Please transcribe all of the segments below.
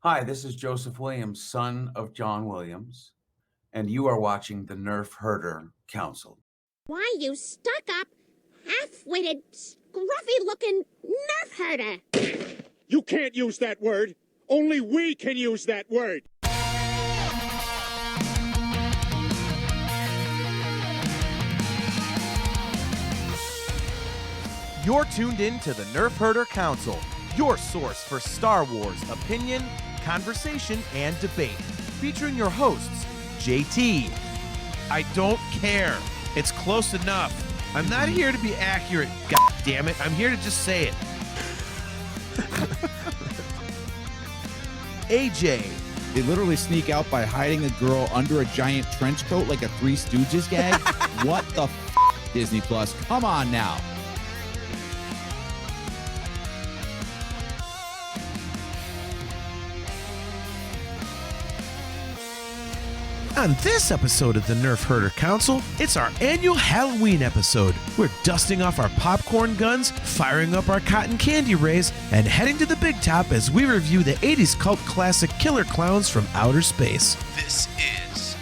Hi, this is Joseph Williams, son of John Williams, and you are watching the Nerf Herder Council. Why, you stuck-up, half-witted, scruffy-looking nerf herder. You can't use that word. Only we can use that word. You're tuned in to the Nerf Herder Council, your source for Star Wars opinion, conversation, and debate. Featuring your hosts, JT. I don't care. It's close enough. I'm not here to be accurate, god damn it. I'm here to just say it. AJ. They literally sneak out by hiding a girl under a giant trench coat like a Three Stooges gag. What the f***, Disney Plus? Come on now. On this episode of the Nerf Herder Council, it's our annual Halloween episode. We're dusting off our popcorn guns, firing up our cotton candy rays, and heading to the big top as we review the 80s cult classic Killer Clowns from Outer Space. This is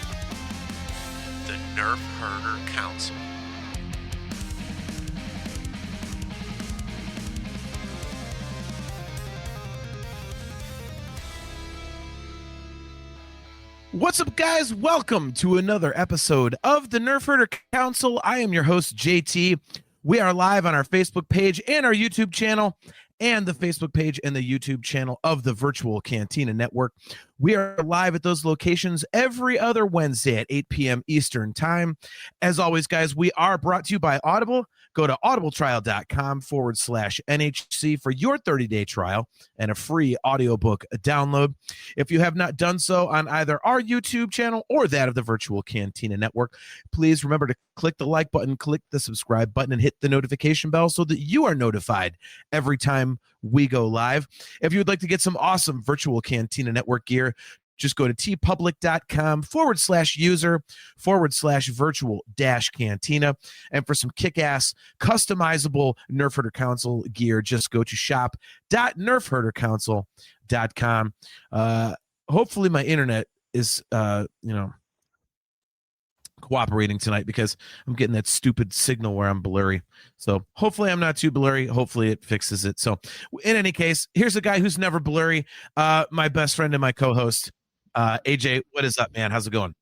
the Nerf Herder Council. What's up, guys? Welcome to another episode of the Nerf Herder Council. I am your host, JT. We are live on our Facebook page and our YouTube channel, and the Facebook page and the YouTube channel of the Virtual Cantina Network. We are live at those locations every other Wednesday at 8 p.m. Eastern Time. As always, guys, we are brought to you by Audible. Go to audibletrial.com/NHC for your 30-day trial and a free audiobook download. If you have not done so on either our YouTube channel or that of the Virtual Cantina Network, please remember to click the like button, click the subscribe button, and hit the notification bell so that you are notified every time we go live. If you would like to get some awesome Virtual Cantina Network gear, just go to tpublic.com/user/virtual-cantina. And for some kick-ass customizable Nerf Herder Council gear, just go to shop.nerfherdercouncil.com. Hopefully my internet is, cooperating tonight, because I'm getting that stupid signal where I'm blurry. So hopefully I'm not too blurry. Hopefully it fixes it. So in any case, here's a guy who's never blurry. My best friend and my co-host, AJ. What is up, man? How's it going?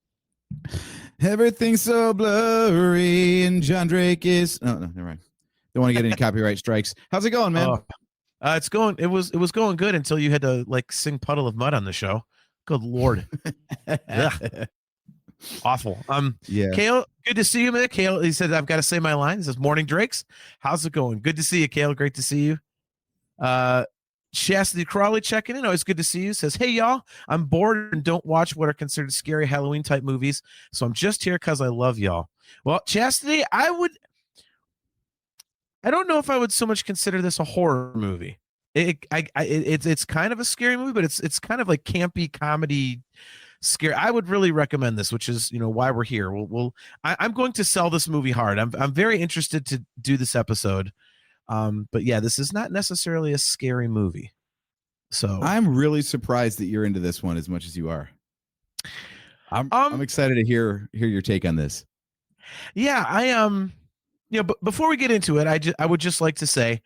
Everything's so blurry, and John Drake is. Oh, no, never mind. Don't want to get any copyright strikes. How's it going, man? It's going. It was going good until you had to like sing "Puddle of Mud" on the show. Good Lord. Awful. Yeah. Kale, good to see you, man. Kale, he said, I've got to say my line. He says, morning, Drakes. How's it going? Good to see you, Kale. Great to see you. Chastity Crawley checking in. Always good to see you. Says, hey, y'all, I'm bored and don't watch what are considered scary Halloween type movies, so I'm just here because I love y'all. Well, Chastity, I don't know if I would so much consider this a horror movie. It's kind of a scary movie, but it's kind of like campy comedy scare. I would really recommend this, which is why we're here. I'm going to sell this movie hard. I'm very interested to do this episode, but yeah, this is not necessarily a scary movie. So I'm really surprised that you're into this one as much as you are. I'm excited to hear your take on this. Yeah, I but before we get into it, I would just like to say,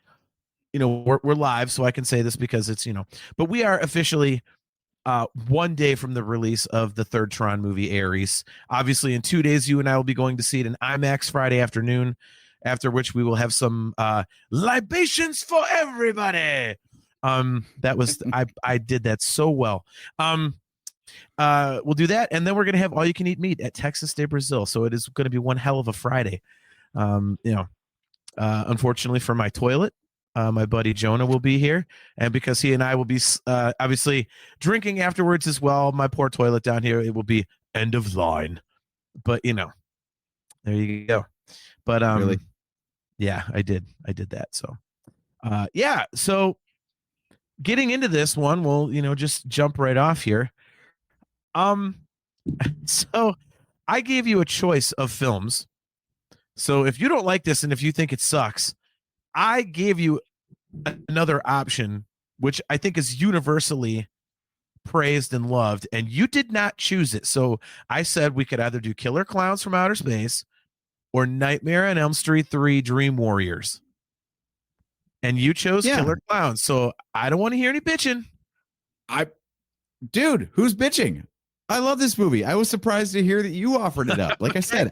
we're live, so I can say this because it's but we are officially 1 day from the release of the third Tron movie, Ares. Obviously, in 2 days, you and I will be going to see it in IMAX Friday afternoon, after which we will have some libations for everybody. That was I did that so well. We'll do that, and then we're gonna have all you can eat meat at Texas de Brazil. So it is going to be one hell of a Friday. Unfortunately for my toilet, my buddy Jonah will be here, and because he and I will be obviously drinking afterwards as well, my poor toilet down here, it will be end of line. But there you go. But really? Yeah, I did that. So yeah, so getting into this one, we'll just jump right off here. So I gave you a choice of films. So if you don't like this and if you think it sucks, I gave you another option, which I think is universally praised and loved, and you did not choose it. So I said we could either do Killer Clowns from Outer Space or Nightmare on Elm Street 3 Dream Warriors. And you chose Killer Clowns. So I don't want to hear any bitching. Dude, who's bitching? I love this movie. I was surprised to hear that you offered it up. Like I said,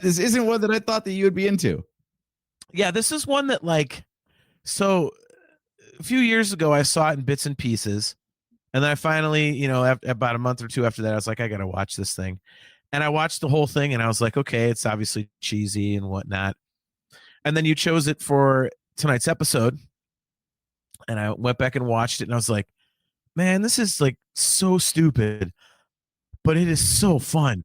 this isn't one that I thought that you would be into. Yeah, this is one that, like, so a few years ago, I saw it in bits and pieces. And then I finally, you know, about a month or two after that, I was like, I got to watch this thing. And I watched the whole thing and I was like, okay, it's obviously cheesy and whatnot. And then you chose it for tonight's episode. And I went back and watched it and I was like, man, this is like so stupid, but it is so fun.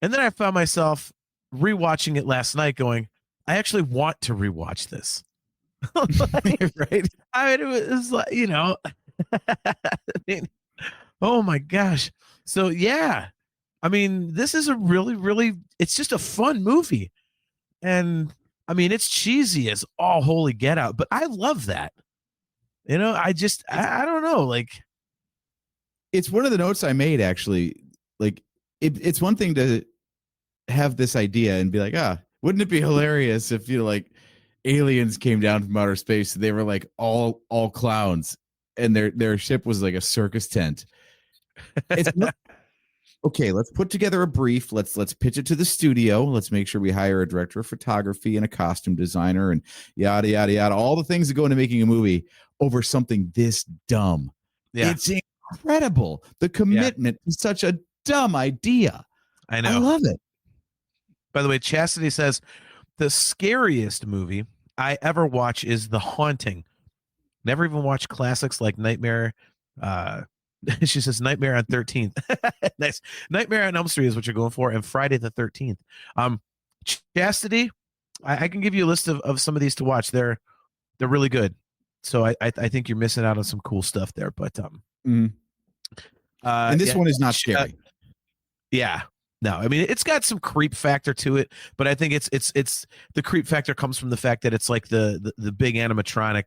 And then I found myself rewatching it last night going, I actually want to rewatch this. Like, right? I mean, it was like, you know, I mean, oh my gosh. So yeah, I mean, this is a really, really, it's just a fun movie. And I mean, it's cheesy as all holy get out, but I love that. You know, I don't know. Like, it's one of the notes I made, actually. Like, it's one thing to have this idea and be like, wouldn't it be hilarious if, you know, like aliens came down from outer space and they were like all clowns and their ship was like a circus tent. It's not, okay, let's put together a brief. Let's pitch it to the studio. Let's make sure we hire a director of photography and a costume designer and yada, yada, yada. All the things that go into making a movie over something this dumb. Yeah. It's incredible. The commitment to such a dumb idea. I know. I love it. By the way, Chastity says, the scariest movie I ever watch is The Haunting. Never even watched classics like Nightmare. She says Nightmare on 13th. Nice. Nightmare on Elm Street is what you're going for, and Friday the 13th. Chastity, I can give you a list of some of these to watch. They're really good. So I think you're missing out on some cool stuff there. But and this one is not scary. Yeah. No, I mean, it's got some creep factor to it, but I think it's the creep factor comes from the fact that it's like the big animatronic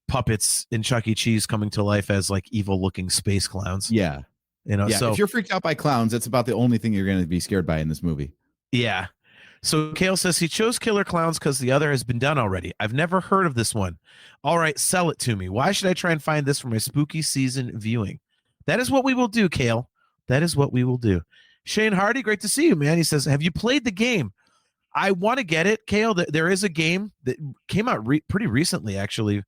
puppets in Chuck E. Cheese coming to life as like evil looking space clowns. Yeah. You know, yeah. So if you're freaked out by clowns, that's about the only thing you're going to be scared by in this movie. Yeah. So Kale says he chose Killer Clowns because the other has been done already. I've never heard of this one. All right, sell it to me. Why should I try and find this for my spooky season viewing? That is what we will do, Kale. That is what we will do. Shane Hardy, great to see you, man. He says, have you played the game? I want to get it, Kale. There is a game that came out pretty recently, actually,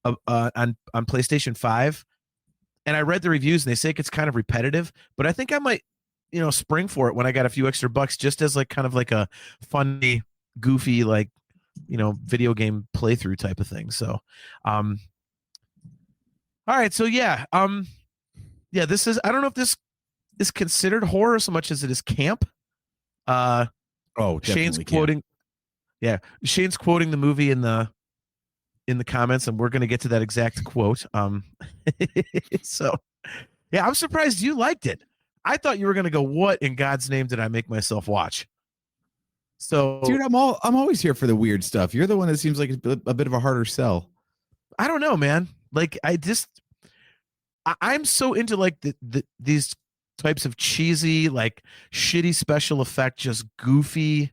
on PlayStation 5. And I read the reviews, and they say it's kind of repetitive. But I think I might, you know, spring for it when I got a few extra bucks, just as like kind of like a funny, goofy, like, you know, video game playthrough type of thing. So, all right. So, yeah. Yeah, this is, I don't know if this is considered horror so much as it is camp. Shane's quoting camp. Yeah, Shane's quoting the movie in the comments, and we're going to get to that exact quote. So yeah, I'm surprised you liked it. I thought you were going to go, what in God's name did I make myself watch? So dude, I'm always here for the weird stuff. You're the one that seems like a bit of a harder sell. I don't know, man. Like I'm so into like these types of cheesy, like shitty special effect, just goofy,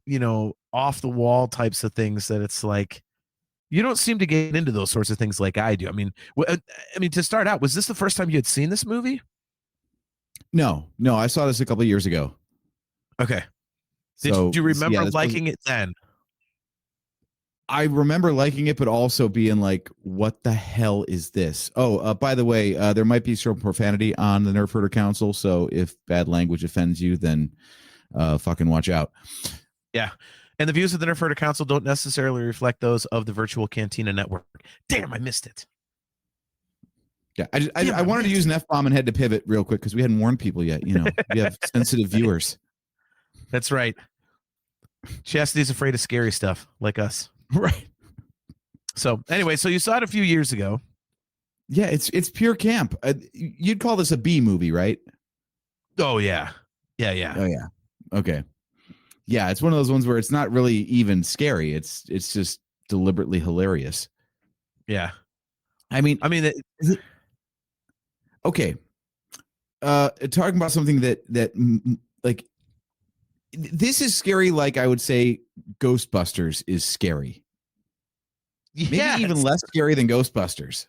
you know, off the wall types of things that it's like, you don't seem to get into those sorts of things like I do. I mean, to start out, was this the first time you had seen this movie? No, I saw this a couple of years ago. Okay. Did you remember liking it then? I remember liking it, but also being like, what the hell is this? Oh, by the way, there might be some profanity on the Nerf Herder Council. So if bad language offends you, then fucking watch out. Yeah. And the views of the Nerf Herder Council don't necessarily reflect those of the Virtual Cantina Network. Damn, I missed it. Yeah, I wanted to use an F-bomb and had to pivot real quick because we hadn't warned people yet. You know, we have sensitive viewers. That's right. Chastity's afraid of scary stuff like us. Right. So anyway, so you saw it a few years ago. Yeah, it's pure camp. You'd call this a B movie, right? Oh yeah. Yeah. Oh yeah. Okay. Yeah, it's one of those ones where it's not really even scary. It's just deliberately hilarious. Yeah. I mean, Okay. Talking about something like this is scary. Like I would say Ghostbusters is scary. Maybe even less scary than Ghostbusters.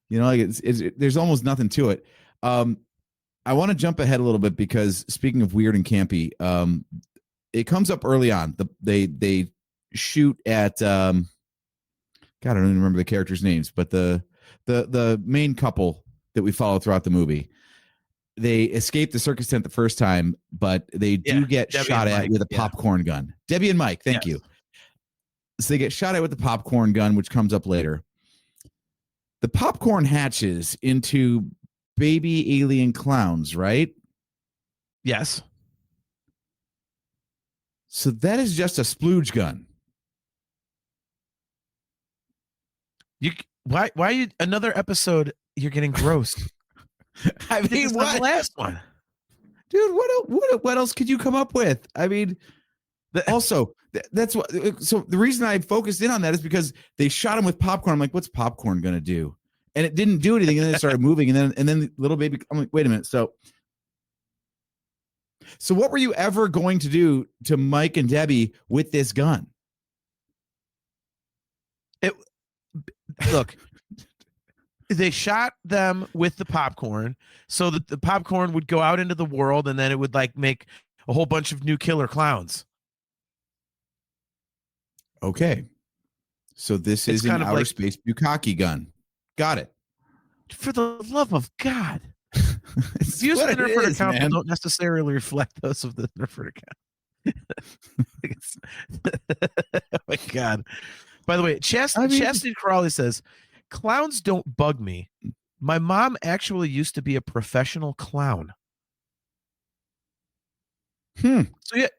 You know, like there's almost nothing to it. I want to jump ahead a little bit because speaking of weird and campy, it comes up early on. They shoot at God, I don't even remember the characters' names, but the main couple that we follow throughout the movie. They escape the circus tent the first time, but they do get Debbie shot and at Mike, with a popcorn gun. Debbie and Mike, thank you. So they get shot at with the popcorn gun, which comes up later. The popcorn hatches into baby alien clowns, right? Yes. So that is just a splooge gun. Why are you another episode? You're getting gross. I mean, what? The last one, dude? What else could you come up with? I mean, also that's what. So the reason I focused in on that is because they shot him with popcorn. I'm like, what's popcorn gonna do? And it didn't do anything. And then it started moving. And then the little baby. I'm like, wait a minute. So what were you ever going to do to Mike and Debbie with this gun? Look. They shot them with the popcorn so that the popcorn would go out into the world and then it would like make a whole bunch of new killer clowns. Okay. So this is an outer space bukkake gun. Got it. For the love of God. Views of the Nerf Herder Council don't necessarily reflect those of the Nerf Herder Council. Oh my God. By the way, Chastity Crawley says, clowns don't bug me. My mom actually used to be a professional clown. So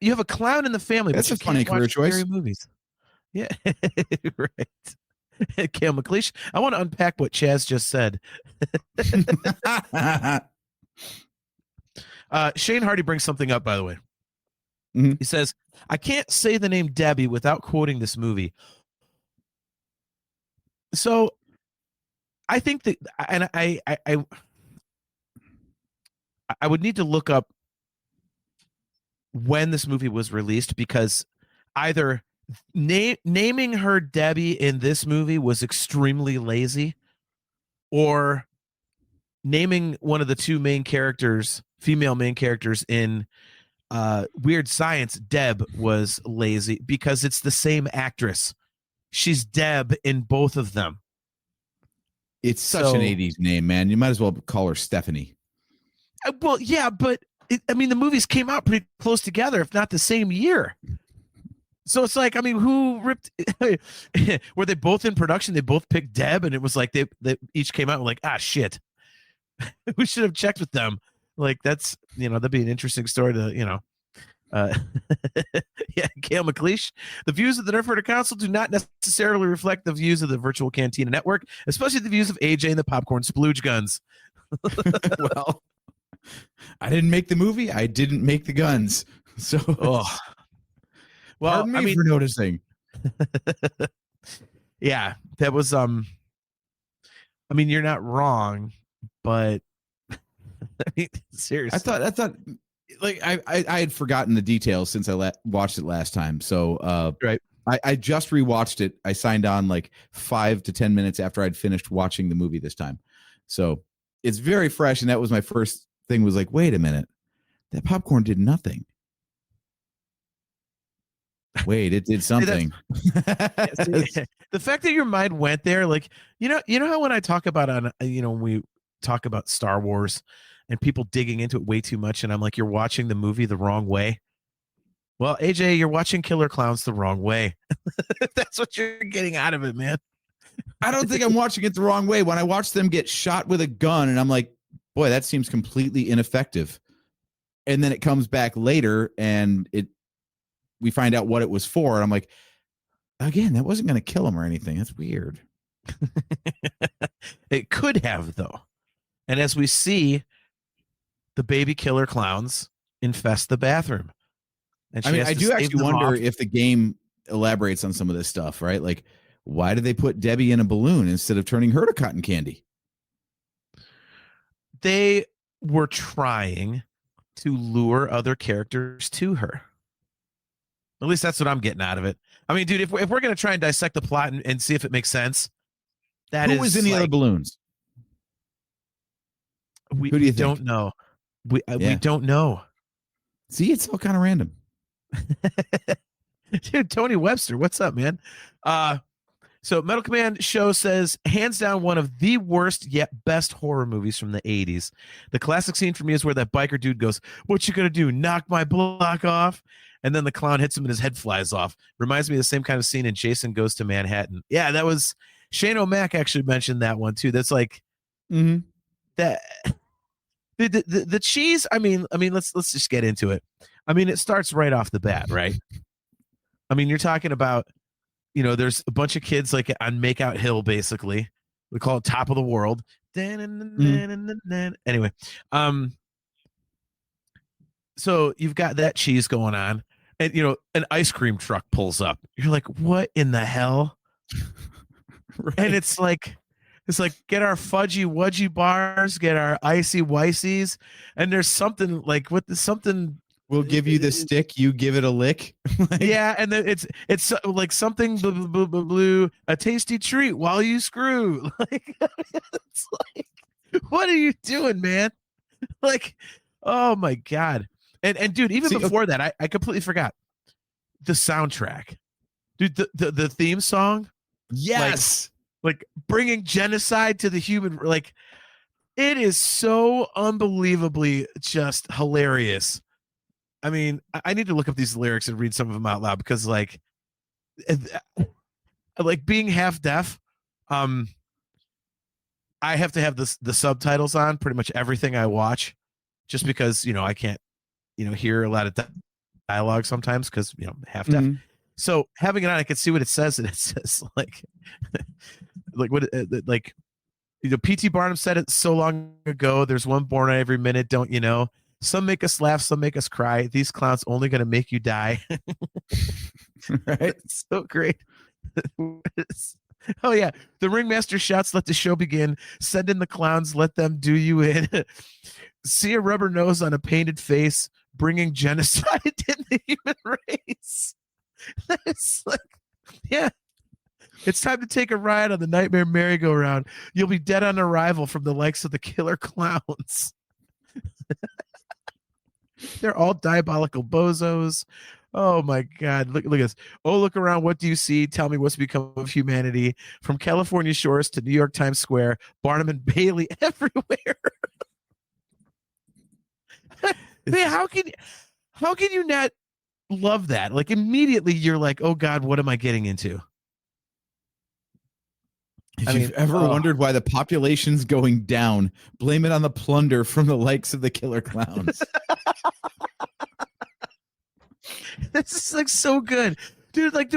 you have a clown in the family. That's but a funny career choice. Scary movies. Yeah, right. Cale McLeish. I want to unpack what Chaz just said. Shane Hardy brings something up, by the way. Mm-hmm. He says, I can't say the name Debbie without quoting this movie. So I think that, and I would need to look up when this movie was released because either naming her Debbie in this movie was extremely lazy, or naming one of the two main characters, female main characters in Weird Science, Deb, was lazy because it's the same actress. She's Deb in both of them. It's such an 80s name, man. You might as well call her Stephanie. Well, yeah, but I mean, the movies came out pretty close together, if not the same year. So it's like, I mean, who ripped? Were they both in production? They both picked Deb, and it was like they each came out and like, ah, shit. We should have checked with them. Like that's, that'd be an interesting story to, yeah, Cale McLeish. The views of the Nerf Herder Council do not necessarily reflect the views of the Virtual Cantina Network, especially the views of AJ and the Popcorn Splooge Guns. Well, I didn't make the movie. I didn't make the guns. So, well, pardon me for noticing. Yeah, that was I mean, you're not wrong, but I mean, seriously, I thought. Like I had forgotten the details since I watched it last time. So right. I just rewatched it. I signed on like 5 to 10 minutes after I'd finished watching the movie this time. So it's very fresh. And that was my first thing was like, wait a minute, that popcorn did nothing. Wait, it did something. The fact that your mind went there, like, you know how when I talk about when we talk about Star Wars and people digging into it way too much, and I'm like, you're watching the movie the wrong way. Well, AJ, you're watching Killer Clowns the wrong way. That's what you're getting out of it, man. I don't think I'm watching it the wrong way. When I watch them get shot with a gun, and I'm like, boy, that seems completely ineffective. And then it comes back later, and we find out what it was for, and I'm like, again, that wasn't going to kill him or anything. That's weird. It could have, though. And as we see, the baby killer clowns infest the bathroom. And I mean, I do actually wonder if the game elaborates on some of this stuff, right? Like, why did they put Debbie in a balloon instead of turning her to cotton candy? they were trying to lure other characters to her. At least that's what I'm getting out of it. I mean, dude, if we're going to try and dissect the plot and see if it makes sense, Who was in the other balloons? We, Who do you we don't know. We Yeah. don't know. See, it's all kind of random. Dude, Tony Webster, what's up, man? So Metal Command Show says, hands down, one of the worst yet best horror movies from the 80s. The classic scene for me is where that biker dude goes, "What you gonna do, knock my block off?" And then the clown hits him and his head flies off. Reminds me of the same kind of scene in Jason Goes to Manhattan. Yeah, that was Shane O'Mac actually mentioned that one too. That's like that the cheese. I mean, let's just get into it. I mean, it starts right off the bat, right? I mean, you're talking about, there's a bunch of kids like on Makeout Hill, basically. We call it Top of the World. Anyway, so you've got that cheese going on, and an ice cream truck pulls up. You're like, what in the hell? Right. And it's like get our fudgy wudgy bars, get our icy wicies, and there's something like something. We'll give you the stick, you give it a lick. Yeah, and then it's like something blue, a tasty treat while you screw. Like, it's like, what are you doing, man? Like, oh my god. And dude, even before that, I completely forgot the soundtrack. Dude, the theme song. Yes. Like bringing genocide to the human, like, it is so unbelievably just hilarious. I mean, I need to look up these lyrics and read some of them out loud because, like being half deaf, I have to have the subtitles on pretty much everything I watch, just because I can't hear a lot of dialogue sometimes because half deaf. So having it on, I can see what it says, and it says like P.T. Barnum said it so long ago. There's one born every minute, don't you know? Some make us laugh, some make us cry. These clowns only going to make you die. Right? It's so great. Oh, yeah. The ringmaster shouts, "Let the show begin. Send in the clowns. Let them do you in." See a rubber nose on a painted face, bringing genocide in the human race. It's like, yeah. It's time to take a ride on the Nightmare Merry-Go-Round. You'll be dead on arrival from the likes of the killer clowns. They're all diabolical bozos. Oh my god, look at this. Oh, look around, what do you see? Tell me what's become of humanity. From California shores to New York Times Square, Barnum and Bailey everywhere. Man, how can you not love that? Like, immediately you're like, oh god, what am I getting into? If you've ever wondered why the population's going down, blame it on the plunder from the likes of the killer clowns. This is like so good, dude. Like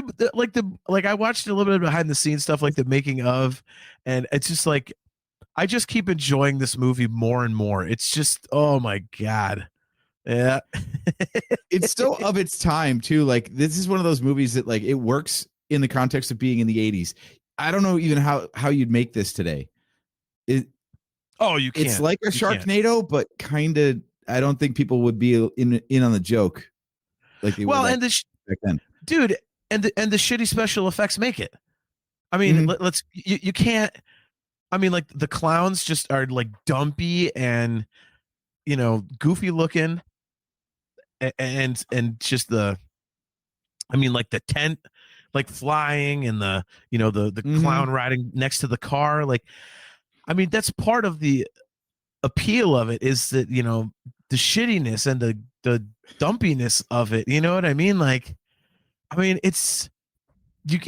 I watched a little bit of behind the scenes stuff, like the making of, and it's just like I just keep enjoying this movie more and more. It's just, oh my god, yeah. It's still of its time too. Like, this is one of those movies that, like, it works in the context of being in the 80s. I don't know even how you'd make this today. You can't. It's like a Sharknado, but kind of. I don't think people would be in on the joke like they were back then, dude. And the shitty special effects make it. I mean, you can't. I mean, like, the clowns just are like dumpy and goofy looking, and just the. I mean, like the tent, like flying, and the clown riding next to the car. Like, I mean, that's part of the appeal of it, is that the shittiness and the dumpiness of it. You know what I mean? Like, I mean, it's you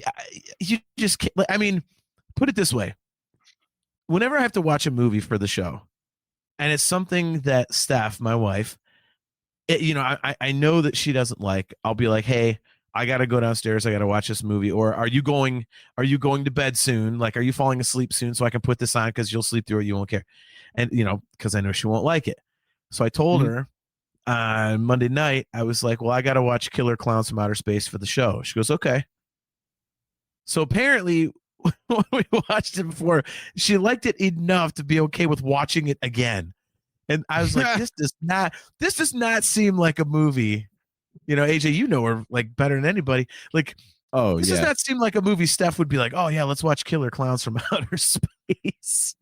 just can't. I mean, put it this way: whenever I have to watch a movie for the show, and it's something that Steph, my wife, I know that she doesn't like, I'll be like, hey, I got to go downstairs. I got to watch this movie. Or are you going to bed soon? Like, are you falling asleep soon so I can put this on because you'll sleep through it. You won't care. And, because I know she won't like it. So I told her on Monday night, I was like, well, I got to watch Killer Clowns from Outer Space for the show. She goes, okay. So apparently when we watched it before, she liked it enough to be okay with watching it again. And I was like, this does not seem like a movie. You know, AJ, you know her like better than anybody. Like, this does not seem like a movie Steph would be like, oh yeah, let's watch Killer Clowns from Outer Space.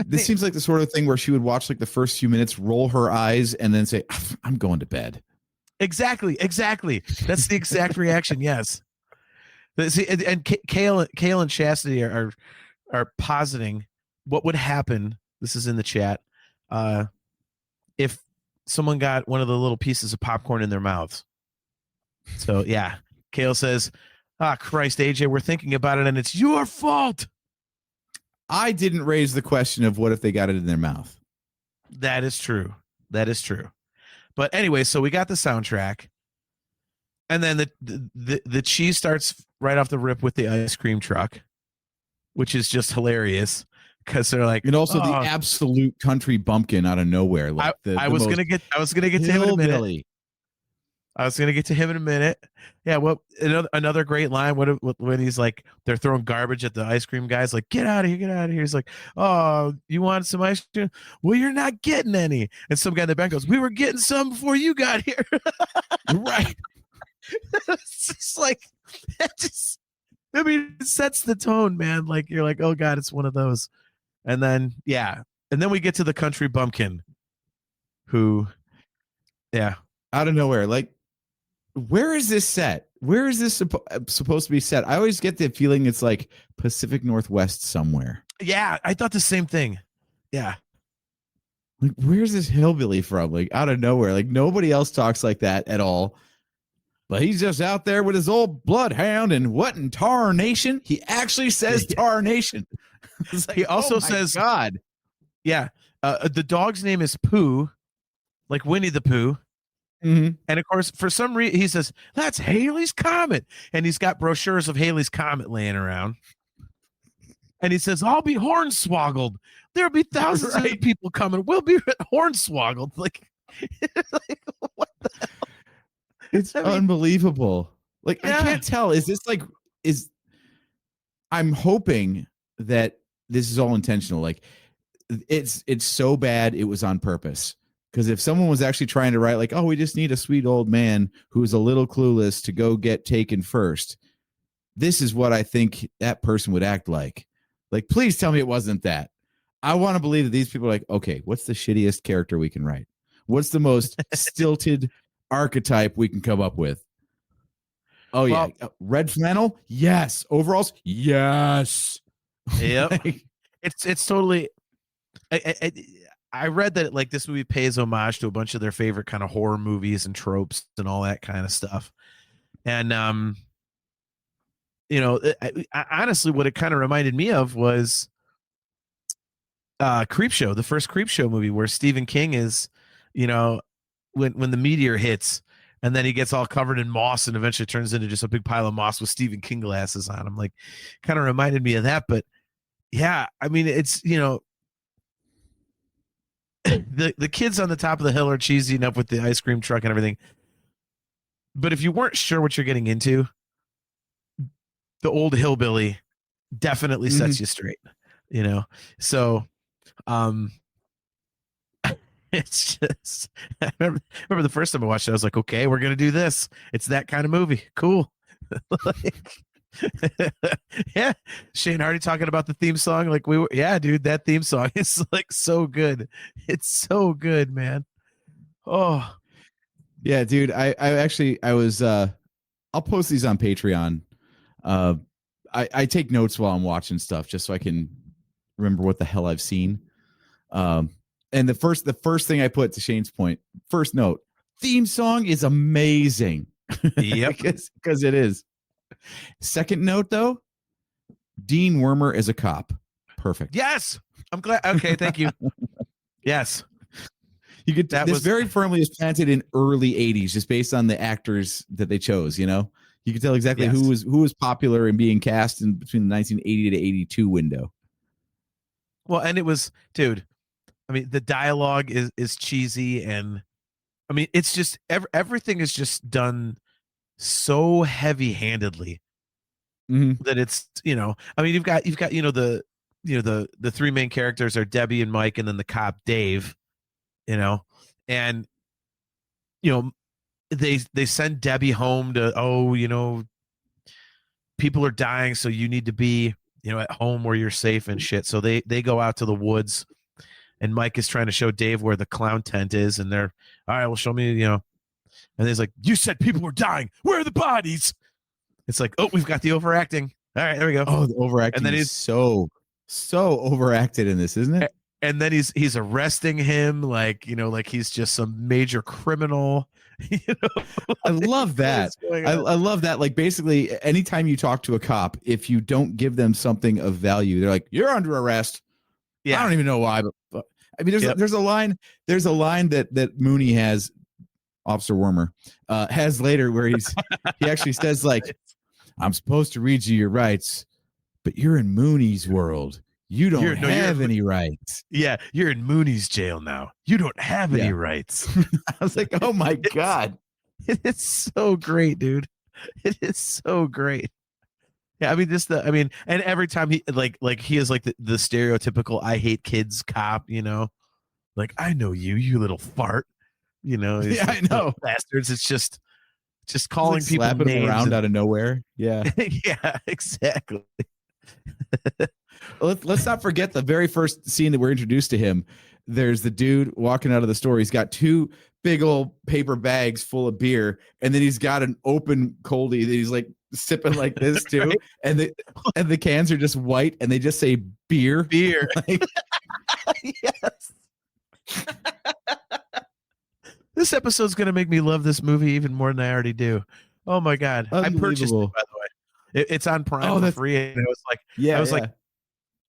This seems like the sort of thing where she would watch like the first few minutes, roll her eyes, and then say, I'm going to bed. Exactly. That's the exact reaction. Yes. See, and Kale and Chastity are positing what would happen. This is in the chat. If someone got one of the little pieces of popcorn in their mouths. So yeah, Kale says, Christ, AJ, we're thinking about it and it's your fault. I didn't raise the question of what if they got it in their mouth. That is true. But anyway, so we got the soundtrack, and then the cheese starts right off the rip with the ice cream truck, which is just hilarious because they're like, and also the absolute country bumpkin out of nowhere. Like I was gonna get to him in a minute. I was gonna get to him in a minute. Yeah, well, another great line. When he's like, they're throwing garbage at the ice cream guys, like, get out of here. He's like, oh, you want some ice cream? Well, you're not getting any. And some guy in the back goes, we were getting some before you got here. Right. It's just like, it sets the tone, man. Like, you're like, oh God, it's one of those. And then, we get to the country bumpkin who, out of nowhere, like, where is this set? Where is this supposed to be set? I always get the feeling it's like Pacific Northwest somewhere. Yeah, I thought the same thing. Yeah. Like, where's this hillbilly from? Like, out of nowhere. Like, nobody else talks like that at all. But he's just out there with his old bloodhound and what in tarnation? He actually says tarnation. Like, he also says, God. Yeah. The dog's name is Pooh, like Winnie the Pooh. Mm-hmm. And of course, for some reason, he says, that's Haley's Comet. And he's got brochures of Haley's Comet laying around. And he says, I'll be hornswoggled. There'll be thousands of people coming. We'll be hornswoggled. Like what the hell? It's unbelievable. Like, I can't tell. Is this like, I'm hoping that this is all intentional. Like, it's so bad it was on purpose. Because if someone was actually trying to write like, oh, we just need a sweet old man who's a little clueless to go get taken first, this is what I think that person would act like. Like, please tell me it wasn't that. I want to believe that these people are like, okay, what's the shittiest character we can write? What's the most stilted archetype we can come up with? Oh, yeah. Red flannel? Yes. Overalls? Yes. Yep. It's totally... I read that like this movie pays homage to a bunch of their favorite kind of horror movies and tropes and all that kind of stuff. And, honestly, what it kind of reminded me of was Creepshow, the first Creepshow movie where Stephen King is, when the meteor hits and then he gets all covered in moss and eventually turns into just a big pile of moss with Stephen King glasses on him. Like, kind of reminded me of that. But yeah, I mean, it's, the kids on the top of the hill are cheesing up with the ice cream truck and everything. But if you weren't sure what you're getting into, the old hillbilly definitely sets you straight, So, it's just, I remember the first time I watched it, I was like, okay, we're going to do this. It's that kind of movie. Cool. Yeah, Shane Hardy talking about the theme song, like dude, that theme song is like so good. It's so good, man. Oh yeah, dude, I was I'll post these on Patreon. I take notes while I'm watching stuff just so I can remember what the hell I've seen. And the first thing I put, to Shane's point, first note, theme song is amazing. Yep. because it is. Second note, though, Dean Wormer as a cop. Perfect. Yes. I'm glad. Okay. Thank you. Yes. You get that. This very firmly is planted in early 80s, just based on the actors that they chose. You can tell exactly who was popular and being cast in between the 1980 to 82 window. Well, and it was, dude, I mean, the dialogue is cheesy. And I mean, it's just everything is just done so heavy-handedly that it's, I mean, you've got the three main characters are Debbie and Mike, and then the cop Dave, you know, and you know, they send Debbie home to, oh, you know, people are dying, so you need to be, you know, at home where you're safe and shit. So they go out to the woods, and Mike is trying to show Dave where the clown tent is, and they're, all right, well, show me, you know. And he's like, you said people were dying. Where are the bodies? It's like, oh, we've got the overacting. All right, there we go. Oh, the overacting and then is so overacted in this, isn't it? And then he's arresting him like, you know, like he's just some major criminal. You know, I love that. I love that. Like, basically, anytime you talk to a cop, if you don't give them something of value, they're like, you're under arrest. Yeah. I don't even know why, but I mean, there's a line that Mooney has, Officer Wormer, has later where he actually says, like, I'm supposed to read you your rights, but you're in Mooney's world. You don't have any rights. Yeah, you're in Mooney's jail now. You don't have any rights. I was like, oh my God. It's so great, dude. It is so great. Yeah, I mean, and every time he like he is like the stereotypical I hate kids cop, you know. Like, I know you little fart. You know, yeah, I know. Bastards. It's just calling like people slapping names around out of nowhere. Yeah. Yeah, exactly. Let's not forget the very first scene that we're introduced to him. There's the dude walking out of the store. He's got two big old paper bags full of beer, and then he's got an open coldie that he's like sipping like this too. Right? And the cans are just white, and they just say beer. Like, yes. This episode's gonna make me love this movie even more than I already do. Oh my God! I purchased it, by the way. It's on Prime for free, and it was like, like,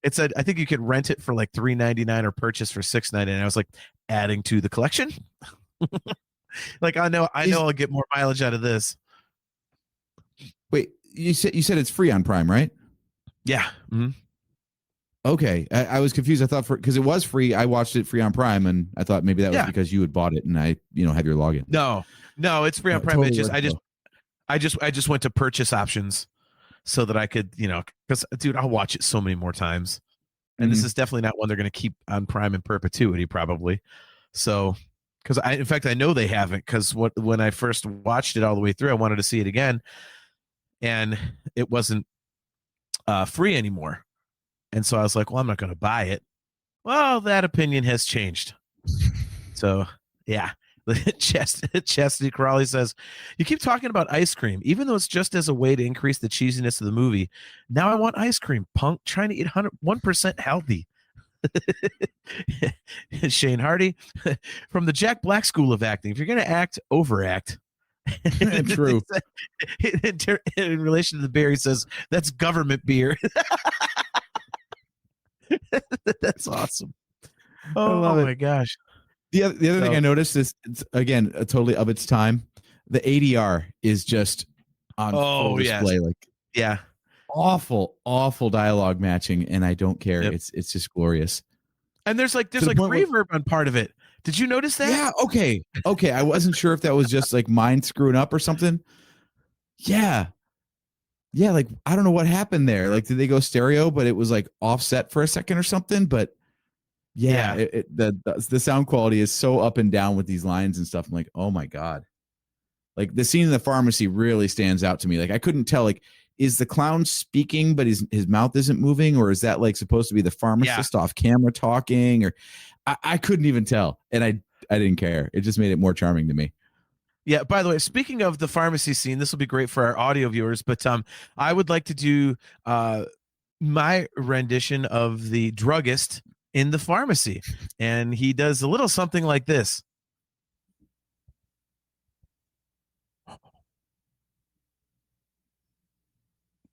it said, I think you could rent it for like $3.99 or purchase for $6.99. I was like, adding to the collection. Like, I know I'll get more mileage out of this. Wait, you said it's free on Prime, right? Yeah. Mm-hmm. Okay, I was confused. I thought because it was free, I watched it free on Prime, and I thought maybe that was because you had bought it and I, have your login. No, it's free on Prime. Totally I just went to purchase options so that I could, because dude, I'll watch it so many more times, and this is definitely not one they're going to keep on Prime in perpetuity, probably. So, because in fact, I know they haven't, because when I first watched it all the way through, I wanted to see it again, and it wasn't free anymore. And so I was like, well, I'm not going to buy it. Well, that opinion has changed. So, yeah. Chastity Crawley says, you keep talking about ice cream, even though it's just as a way to increase the cheesiness of the movie. Now I want ice cream, punk, trying to eat 1% healthy. Shane Hardy, from the Jack Black School of Acting, if you're going to act, overact. True. In relation to the beer, he says, that's government beer. That's awesome. Oh my gosh. The other thing I noticed is, it's, again, totally of its time. The ADR is just on full display. Like, awful dialogue matching, and I don't care. Yep. It's just glorious. And there's like reverb on part of it. Did you notice that? Yeah. Okay. I wasn't sure if that was just like mine screwing up or something. Yeah. Yeah, like, I don't know what happened there. Like, did they go stereo, but it was like offset for a second or something? But the sound quality is so up and down with these lines and stuff. I'm like, oh my God. Like, the scene in the pharmacy really stands out to me. Like, I couldn't tell, like, is the clown speaking, but his mouth isn't moving? Or is that like supposed to be the pharmacist off camera talking? Or I couldn't even tell. And I didn't care. It just made it more charming to me. Yeah, by the way, speaking of the pharmacy scene, this will be great for our audio viewers, but I would like to do my rendition of the druggist in the pharmacy. And he does a little something like this.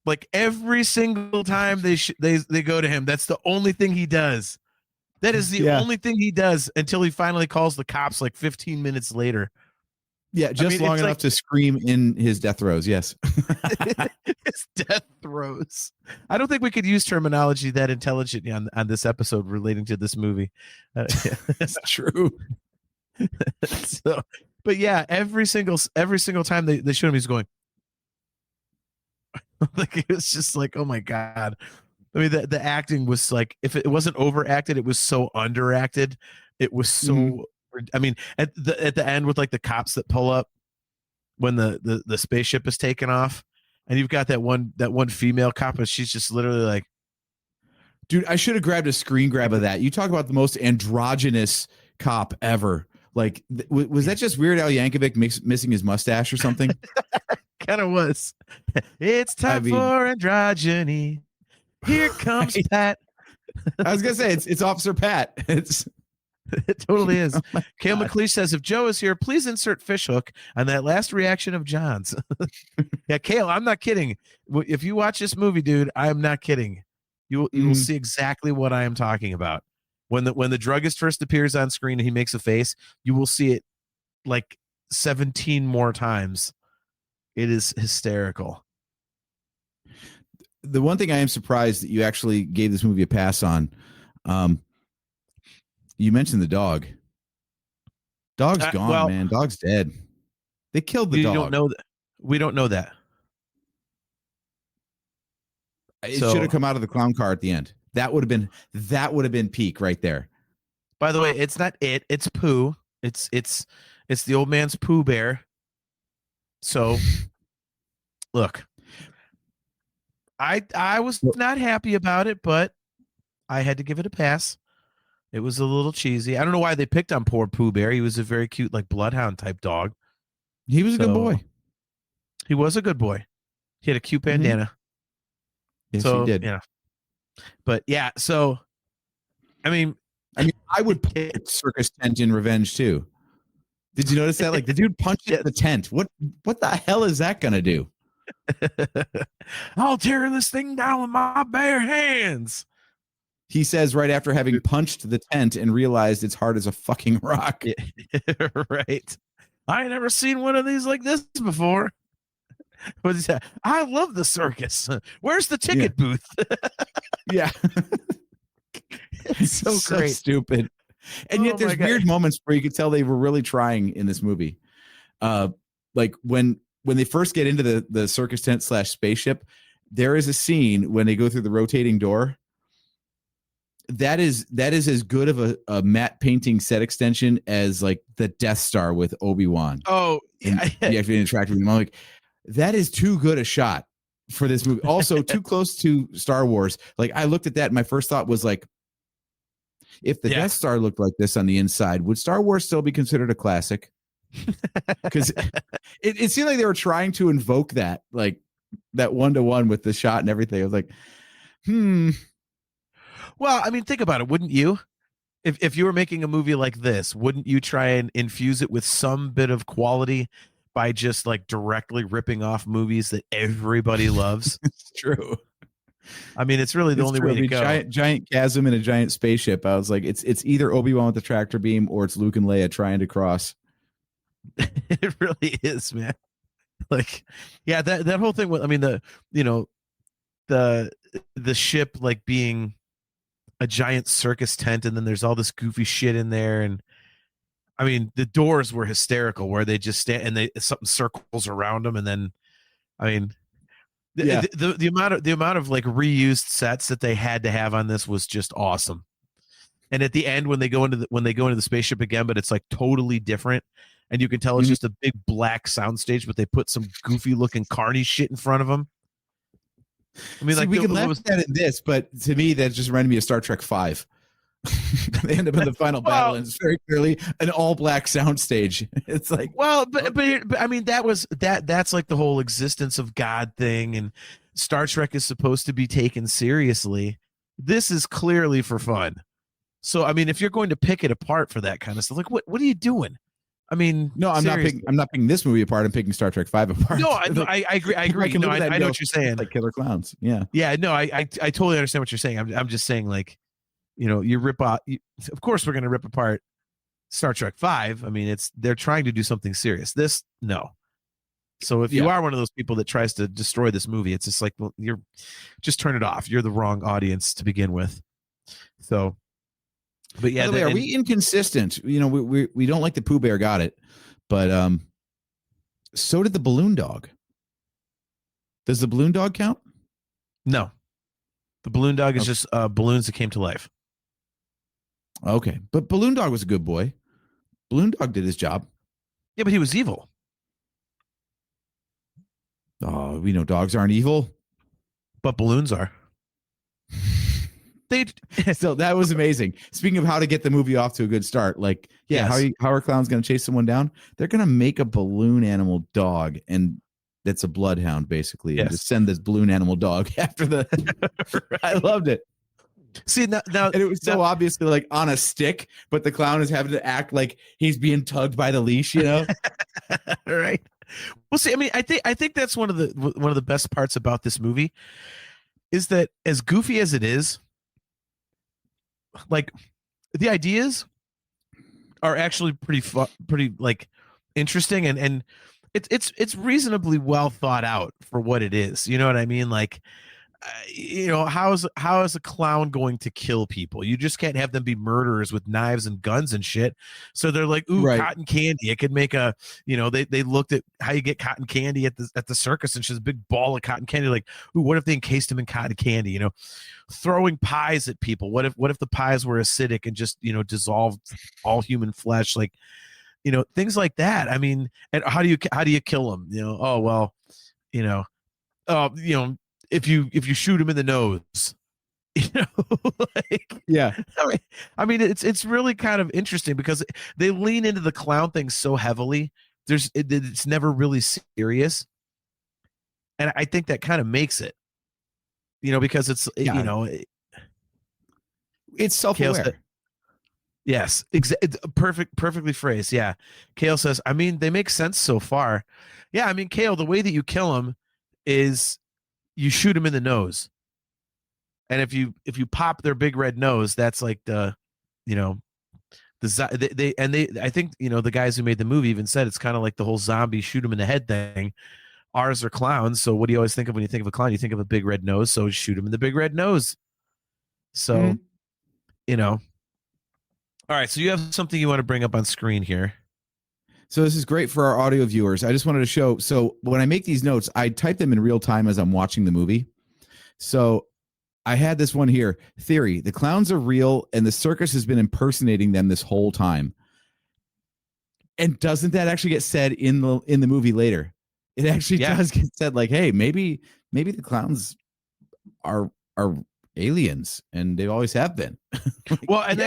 Like, every single time they go to him, that's the only thing he does. That is the only thing he does until he finally calls the cops like 15 minutes later. Yeah, just long enough to scream in his death throes. Yes. His death throes. I don't think we could use terminology that intelligently on this episode relating to this movie. That's true. So, but yeah, every single time they show him, he's going. Like, it was just like, oh my God. I mean, the acting was like, if it wasn't overacted, it was so underacted. It was so I mean, at the end with like the cops that pull up when the spaceship is taken off, and you've got that one female cop, and she's just literally like, dude, I should have grabbed a screen grab of that. You talk about the most androgynous cop ever. Like, was that just Weird Al Yankovic missing his mustache or something? kind of was. It's time for androgyny. Here comes Pat. I was gonna say it's Officer Pat. It totally is. Kale McLeish says, if Joe is here, please insert fishhook on that last reaction of John's. Yeah, Kale, I'm not kidding. If you watch this movie, dude, I am not kidding. You will see exactly what I am talking about. When the druggist first appears on screen and he makes a face, you will see it like 17 more times. It is hysterical. The one thing I am surprised that you actually gave this movie a pass on, you mentioned the dog. Dog's gone, man. Dog's dead. They killed the dog. Don't know that. We don't know that. It should have come out of the clown car at the end. That would have been peak right there. By the way, it's not it. It's Pooh. It's the old man's Pooh Bear. So, look, I was not happy about it, but I had to give it a pass. It was a little cheesy. I don't know why they picked on poor Pooh Bear. He was a very cute, like bloodhound type dog. He was a good boy. He was a good boy. He had a cute bandana. Yes, he did. Yeah. But yeah, so I mean, I would put circus tent in Revenge too. Did you notice that? Like the dude punched the tent. What the hell is that gonna do? I'll tear this thing down with my bare hands. He says right after having punched the tent and realized it's hard as a fucking rock. Yeah, right. I ain't never seen one of these like this before. What is that? I love the circus. Where's the ticket booth? Yeah. It's so great. Stupid. And yet there's weird moments where you could tell they were really trying in this movie. Like when they first get into the circus tent / spaceship, there is a scene when they go through the rotating door. That is as good of a matte painting set extension as like the Death Star with Obi-Wan. Oh, yeah. You actually interact with him. I'm like, that is too good a shot for this movie. Also, too close to Star Wars. Like, I looked at that and my first thought was like, if the Death Star looked like this on the inside, would Star Wars still be considered a classic? Because it seemed like they were trying to invoke that, like that 1-to-1 with the shot and everything. I was like, Well, I mean, think about it. Wouldn't you? If you were making a movie like this, wouldn't you try and infuse it with some bit of quality by just like directly ripping off movies that everybody loves? It's true. I mean, it's really the only way to go. Giant chasm in a giant spaceship. I was like, it's either Obi-Wan with the tractor beam or it's Luke and Leia trying to cross. It really is, man. Like, yeah, that whole thing with, I mean, the ship like being a giant circus tent, and then there's all this goofy shit in there, and I mean, the doors were hysterical where they just stand and something circles around them, and then, I mean, the amount of like reused sets that they had to have on this was just awesome. And at the end, when they go into the spaceship again, but it's like totally different, and you can tell it's just a big black soundstage, but they put some goofy looking carny shit in front of them. I mean, like we can laugh at that in this, but to me, that just reminded me of Star Trek V. They end up in the final battle, and it's very clearly an all-black soundstage. It's like, well, but I mean, that's like the whole existence of God thing, and Star Trek is supposed to be taken seriously. This is clearly for fun. So, I mean, if you're going to pick it apart for that kind of stuff, like what are you doing? I mean, no, I'm not picking this movie apart. I'm picking Star Trek V apart. No, I agree. I agree. No, I know what you're saying. Like killer clowns. Yeah. Yeah. No, I totally understand what you're saying. I'm just saying, like, you know, you rip off. Of course, we're going to rip apart Star Trek V. I mean, they're trying to do something serious. This, no. So if you are one of those people that tries to destroy this movie, it's just like, well, you're just turn it off. You're the wrong audience to begin with. So. But yeah, by the way, are we inconsistent? You know, we don't like the Pooh Bear, got it, but so did the balloon dog. Does the balloon dog count? No, the balloon dog is just balloons that came to life. Okay, but balloon dog was a good boy. Balloon Dog did his job. Yeah, but he was evil. Oh, we know dogs aren't evil. But balloons are. They So that was amazing. Speaking of how to get the movie off to a good start, like, yeah, Yes. how are clowns going to chase someone down? They're going to make a balloon animal dog, and that's a bloodhound, basically, and Yes. just send this balloon animal dog after the. I loved it. see now And it was so obviously like on a stick, but the clown is having to act like he's being tugged by the leash, you know? right. Well, see, I mean, I think that's one of the best parts about this movie is that as goofy as it is, like the ideas are actually pretty like interesting, and it's reasonably well thought out for what it is. You know what I mean? Like, how is a clown going to kill people? You just can't have them be murderers with knives and guns and shit. So they're like, ooh, Right. cotton candy. It could make a, they looked at how you get cotton candy at the circus, and she's a big ball of cotton candy. Like, ooh, what if they encased him in cotton candy? Throwing pies at people. What if the pies were acidic and just dissolved all human flesh? Like, things like that. I mean, and how do you kill them? Oh well, if you shoot him in the nose, like, Yeah. I mean, it's really kind of interesting because they lean into the clown thing so heavily. It's never really serious, and I think that kind of makes it, because it's Yeah. It's Kale self-aware. said- yes, it's perfectly phrased. Yeah, Kale says, I mean, they make sense so far. Yeah, I mean, Kale, the way that you kill him is you shoot him in the nose, and if you pop their big red nose, that's like I think the guys who made the movie even said it's kind of like the whole zombie shoot him in the head thing. Ours are clowns, so what do you always think of when you think of a clown? You think of a big red nose, so shoot him in the big red nose. So all right, so you have something you want to bring up on screen here. So this is great for our audio viewers. I just wanted to show. So when I make these notes, I type them in real time as I'm watching the movie. So I had this one here. Theory: the clowns are real, and the circus has been impersonating them this whole time. And doesn't that actually get said in the movie later? It actually does get said, like, hey, maybe the clowns are aliens, and they always have been. Well, and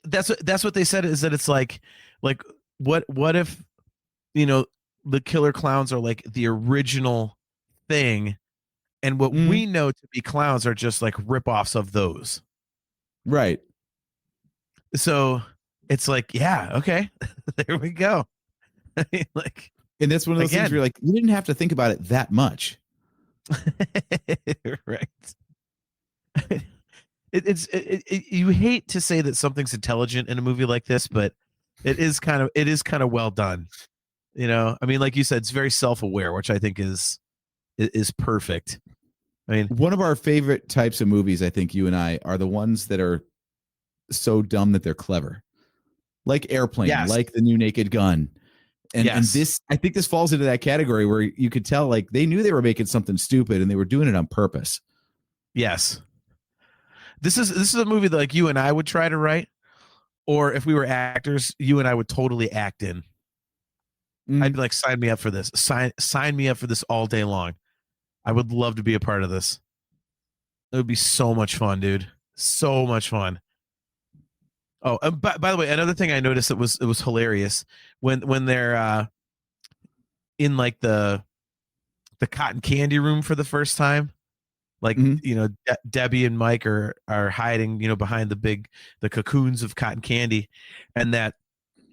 that's what they said, is that it's like what if the killer clowns are like the original thing, and what we know to be clowns are just like ripoffs of those, right? So it's like, yeah, okay, there we go. I mean, like, and that's one of those things where you're like, you didn't have to think about it that much. Right. You hate to say that something's intelligent in a movie like this, but it is kind of well done. I mean, like you said, it's very self-aware, which I think is perfect. I mean, one of our favorite types of movies, I think you and I, are the ones that are so dumb that they're clever, like Airplane, like The New Naked Gun. And this, I think this falls into that category where you could tell, like, they knew they were making something stupid and they were doing it on purpose. Yes. This is a movie that, like, you and I would try to write, or if we were actors, you and I would totally act in. I'd be like, sign me up for this. Sign me up for this all day long. I would love to be a part of this. It would be so much fun, dude. So much fun. Oh, and by the way, another thing I noticed that was hilarious when they're in like the cotton candy room for the first time. Like, Debbie and Mike are hiding, behind the cocoons of cotton candy, and that,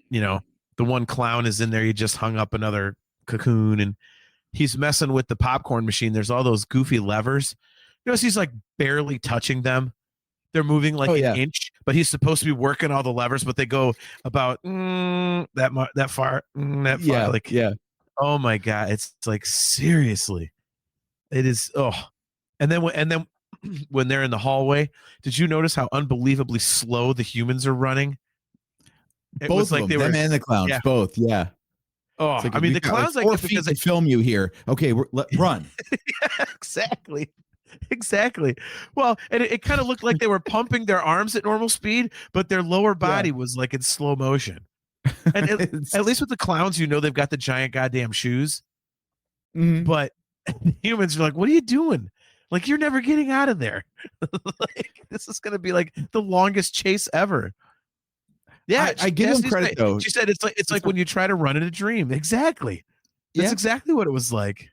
the one clown is in there. He just hung up another cocoon, and he's messing with the popcorn machine. There's all those goofy levers. He's like barely touching them. They're moving like an inch, but he's supposed to be working all the levers, but they go about that far. Like, oh my God. It's like, seriously. It is. Oh, and then when they're in the hallway, did you notice how unbelievably slow the humans are running? It Both was like of them, them and the clowns, both. Yeah. Oh, like, I mean, the clowns, like 4 feet because they film you here. Okay, run. Yeah, exactly. Well, and it kind of looked like they were pumping their arms at normal speed, but their lower body was like in slow motion. And at least with the clowns, you know they've got the giant goddamn shoes. Mhm. But humans are like, what are you doing? Like, you're never getting out of there. Like, this is going to be like the longest chase ever. Yeah, I give him credit though. She said it's like when you try to run in a dream. Exactly. That's Yeah. exactly what it was like.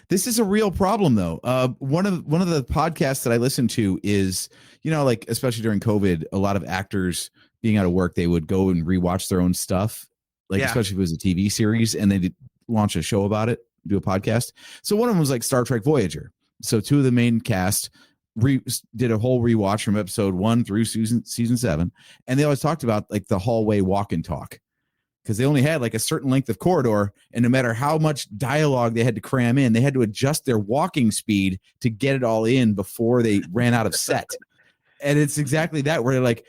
This is a real problem though. One of the podcasts that I listen to is, like especially during COVID, a lot of actors being out of work, they would go and rewatch their own stuff, like especially if it was a TV series, and they launch a show about it, do a podcast. So one of them was like Star Trek Voyager. So two of the main cast did a whole rewatch from episode 1 through season 7, and they always talked about like the hallway walk and talk, because they only had like a certain length of corridor, and no matter how much dialogue they had to cram in, they had to adjust their walking speed to get it all in before they ran out of set. And it's exactly that, where they're like,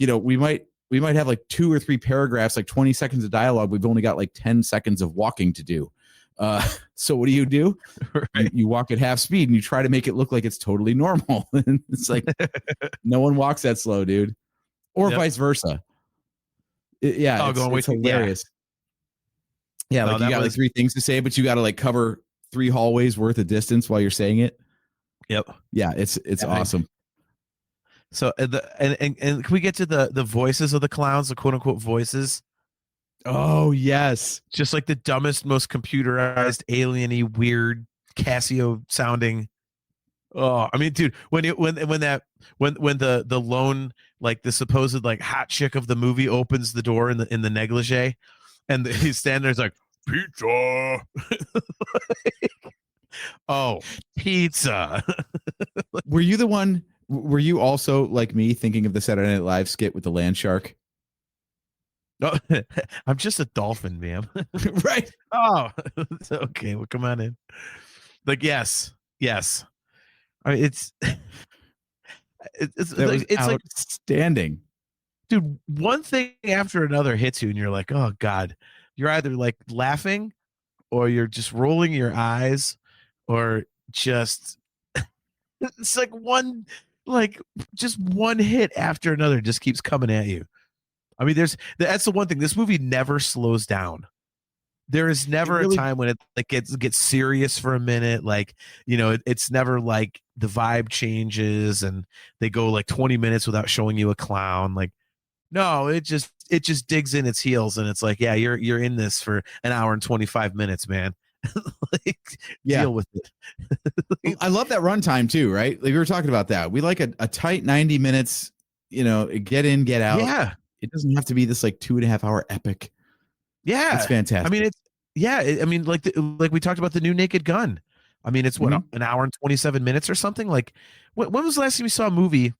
we might have like 2 or 3 paragraphs, like 20 seconds of dialogue. We've only got like 10 seconds of walking to do. So what do? Right. You walk at half speed and you try to make it look like it's totally normal. And it's like, no one walks that slow, dude. Or vice versa. It's hilarious. Yeah, like you got like 3 things to say, but you got to like cover 3 hallways worth of distance while you're saying it. Yep. Yeah, it's awesome. So and can we get to the voices of the clowns, the quote unquote voices? Oh yes, just like the dumbest, most computerized, alien-y, weird Casio sounding. Oh, I mean, dude, when the lone, like the supposed like hot chick of the movie opens the door in the negligee, and he's standing there, it's like pizza. Oh, pizza. Were you the one? Were you also like me thinking of the Saturday Night Live skit with the land shark? No, I'm just a dolphin, ma'am. Right. Oh, okay. Well, come on in. Like, yes. I mean, it's like outstanding, dude. One thing after another hits you, and you're like, oh god. You're either like laughing, or you're just rolling your eyes, or just it's like just one hit after another just keeps coming at you. I mean, that's the one thing. This movie never slows down. There is never a time when it like gets serious for a minute. Like, it's never like the vibe changes and they go like 20 minutes without showing you a clown. Like, no, it just digs in its heels, and it's like, yeah, you're in this for an hour and 25 minutes, man. Like, deal with it. I love that runtime too, right? Like we were talking about that. We like a tight 90 minutes, get in, get out. Yeah. It doesn't have to be this like 2.5 hour epic. Yeah. It's fantastic. I mean, like we talked about the new Naked Gun. I mean, it's what, an hour and 27 minutes or something. Like when was the last time we saw a movie,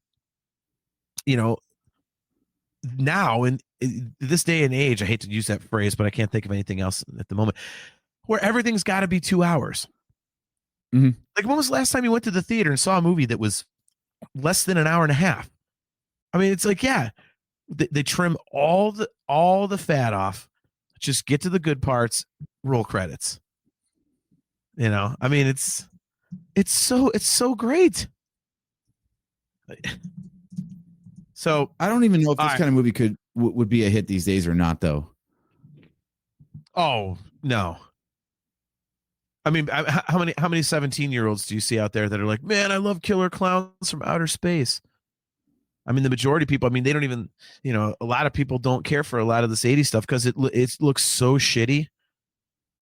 now in this day and age, I hate to use that phrase, but I can't think of anything else at the moment, where everything's got to be 2 hours. Mm-hmm. Like, when was the last time you went to the theater and saw a movie that was less than an hour and a half? I mean, it's like, yeah, they trim all the fat off, just get to the good parts, roll credits. I mean, it's so great. So I don't even know if this kind of movie would be a hit these days or not, though. Oh no. I mean, how many 17-year-olds do you see out there that are like, man, I love killer clowns from outer space? I mean, the majority of people, I mean, they don't even, a lot of people don't care for a lot of this 80s stuff because it looks so shitty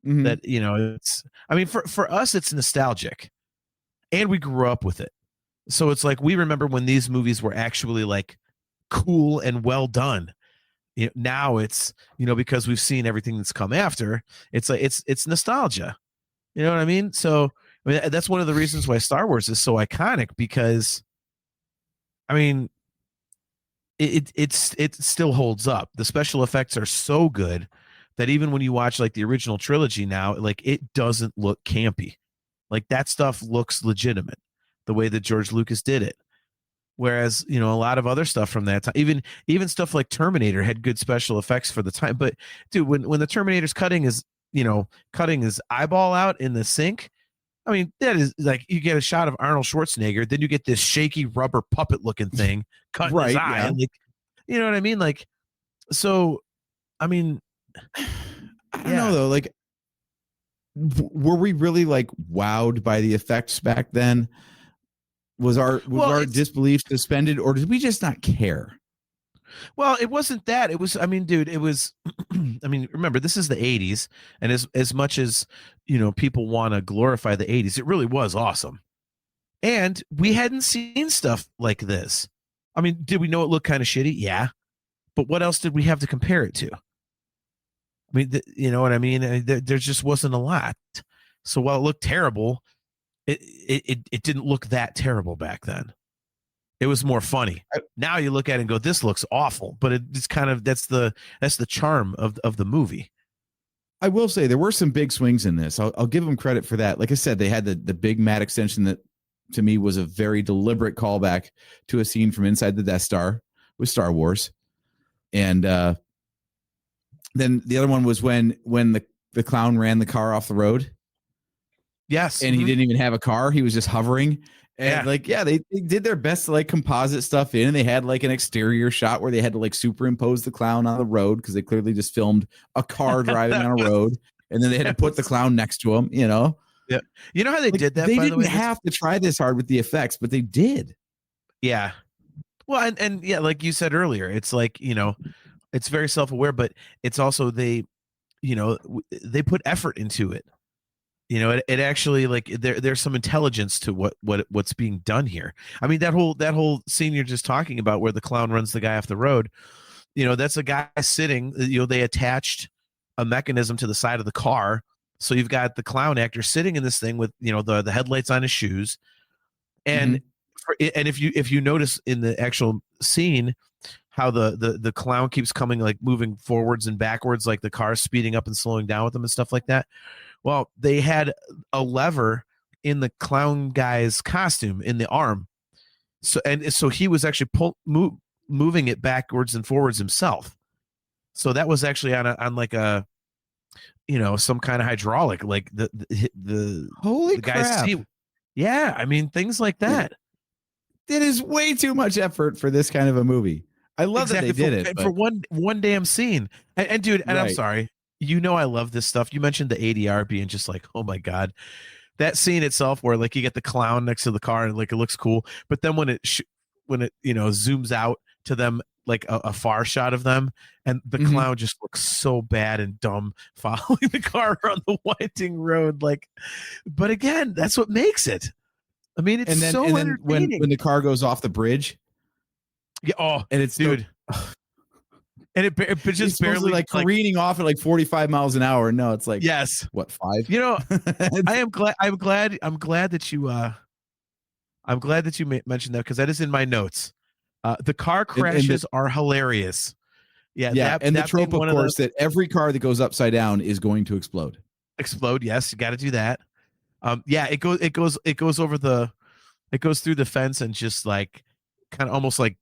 that, it's, I mean, for us, it's nostalgic and we grew up with it. So it's like, we remember when these movies were actually like cool and well done. Now it's, because we've seen everything that's come after, it's like, it's nostalgia. You know what I mean? So, I mean, that's one of the reasons why Star Wars is so iconic, because, I mean, it still holds up. The special effects are so good that even when you watch like the original trilogy now, like it doesn't look campy. Like that stuff looks legitimate the way that George Lucas did it. Whereas, a lot of other stuff from that time, even stuff like Terminator had good special effects for the time. But dude, when the Terminator's cutting his eyeball out in the sink, I mean, that is like, you get a shot of Arnold Schwarzenegger, then you get this shaky rubber puppet looking thing cutting his eye. Yeah. Like, you know what I mean? Like, so I mean, I don't know though. Like, were we really like wowed by the effects back then? Was our disbelief suspended, or did we just not care? Well, it wasn't that. It was, I mean, dude, it was, I mean, remember, this is the 80s. And as much as, people want to glorify the 80s, it really was awesome. And we hadn't seen stuff like this. I mean, did we know it looked kind of shitty? Yeah. But what else did we have to compare it to? I mean, you know what I mean? There just wasn't a lot. So while it looked terrible, it didn't look that terrible back then. It was more funny. Now you look at it and go, this looks awful, but it's kind of, that's the charm of the movie. I will say there were some big swings in this. I'll give them credit for that. Like I said, they had the big Matt extension that to me was a very deliberate callback to a scene from inside the Death Star with Star Wars. And then the other one was when the clown ran the car off the road. Yes. And he didn't even have a car. He was just hovering. And they did their best to like composite stuff in, and they had like an exterior shot where they had to like superimpose the clown on the road because they clearly just filmed a car driving on a road, and then they had to put the clown next to him, Yeah. You know how they did that? They by didn't the way? have to try this hard with the effects, but they did. Yeah. Well, and yeah, like you said earlier, it's like, it's very self-aware, but it's also they put effort into it. It actually, like, there's some intelligence to what's being done here. I mean, that whole scene you're just talking about where the clown runs the guy off the road, that's a guy sitting, they attached a mechanism to the side of the car. So you've got the clown actor sitting in this thing with, the headlights on his shoes. And, and if you notice in the actual scene, how the clown keeps coming, like moving forwards and backwards, like the car's speeding up and slowing down with them and stuff like that. Well, they had a lever in the clown guy's costume in the arm. So he was actually moving it backwards and forwards himself. So that was actually on like a, some kind of hydraulic, like the holy guy's crap. seat. Yeah. I mean, things like that. It is way too much effort for this kind of a movie. I love that they did it for one damn scene. And dude, and I'm sorry. I love this stuff. You mentioned the ADR being just like, oh my God, that scene itself where like you get the clown next to the car and like it looks cool, but then when it zooms out to them, like a far shot of them, and the clown just looks so bad and dumb following the car on the winding road. Like, but again, that's what makes it. I mean, it's entertaining. When the car goes off the bridge. Yeah. Oh, and it's dude. And it just barely like careening off at like 45 miles an hour. No, it's like, yes, what, 5? I'm glad that you mentioned that, because that is in my notes. The car crashes are hilarious. Yeah. And the trope, of course, that every car that goes upside down is going to explode. Yes. You got to do that. It goes over it goes through the fence and just like kind of almost like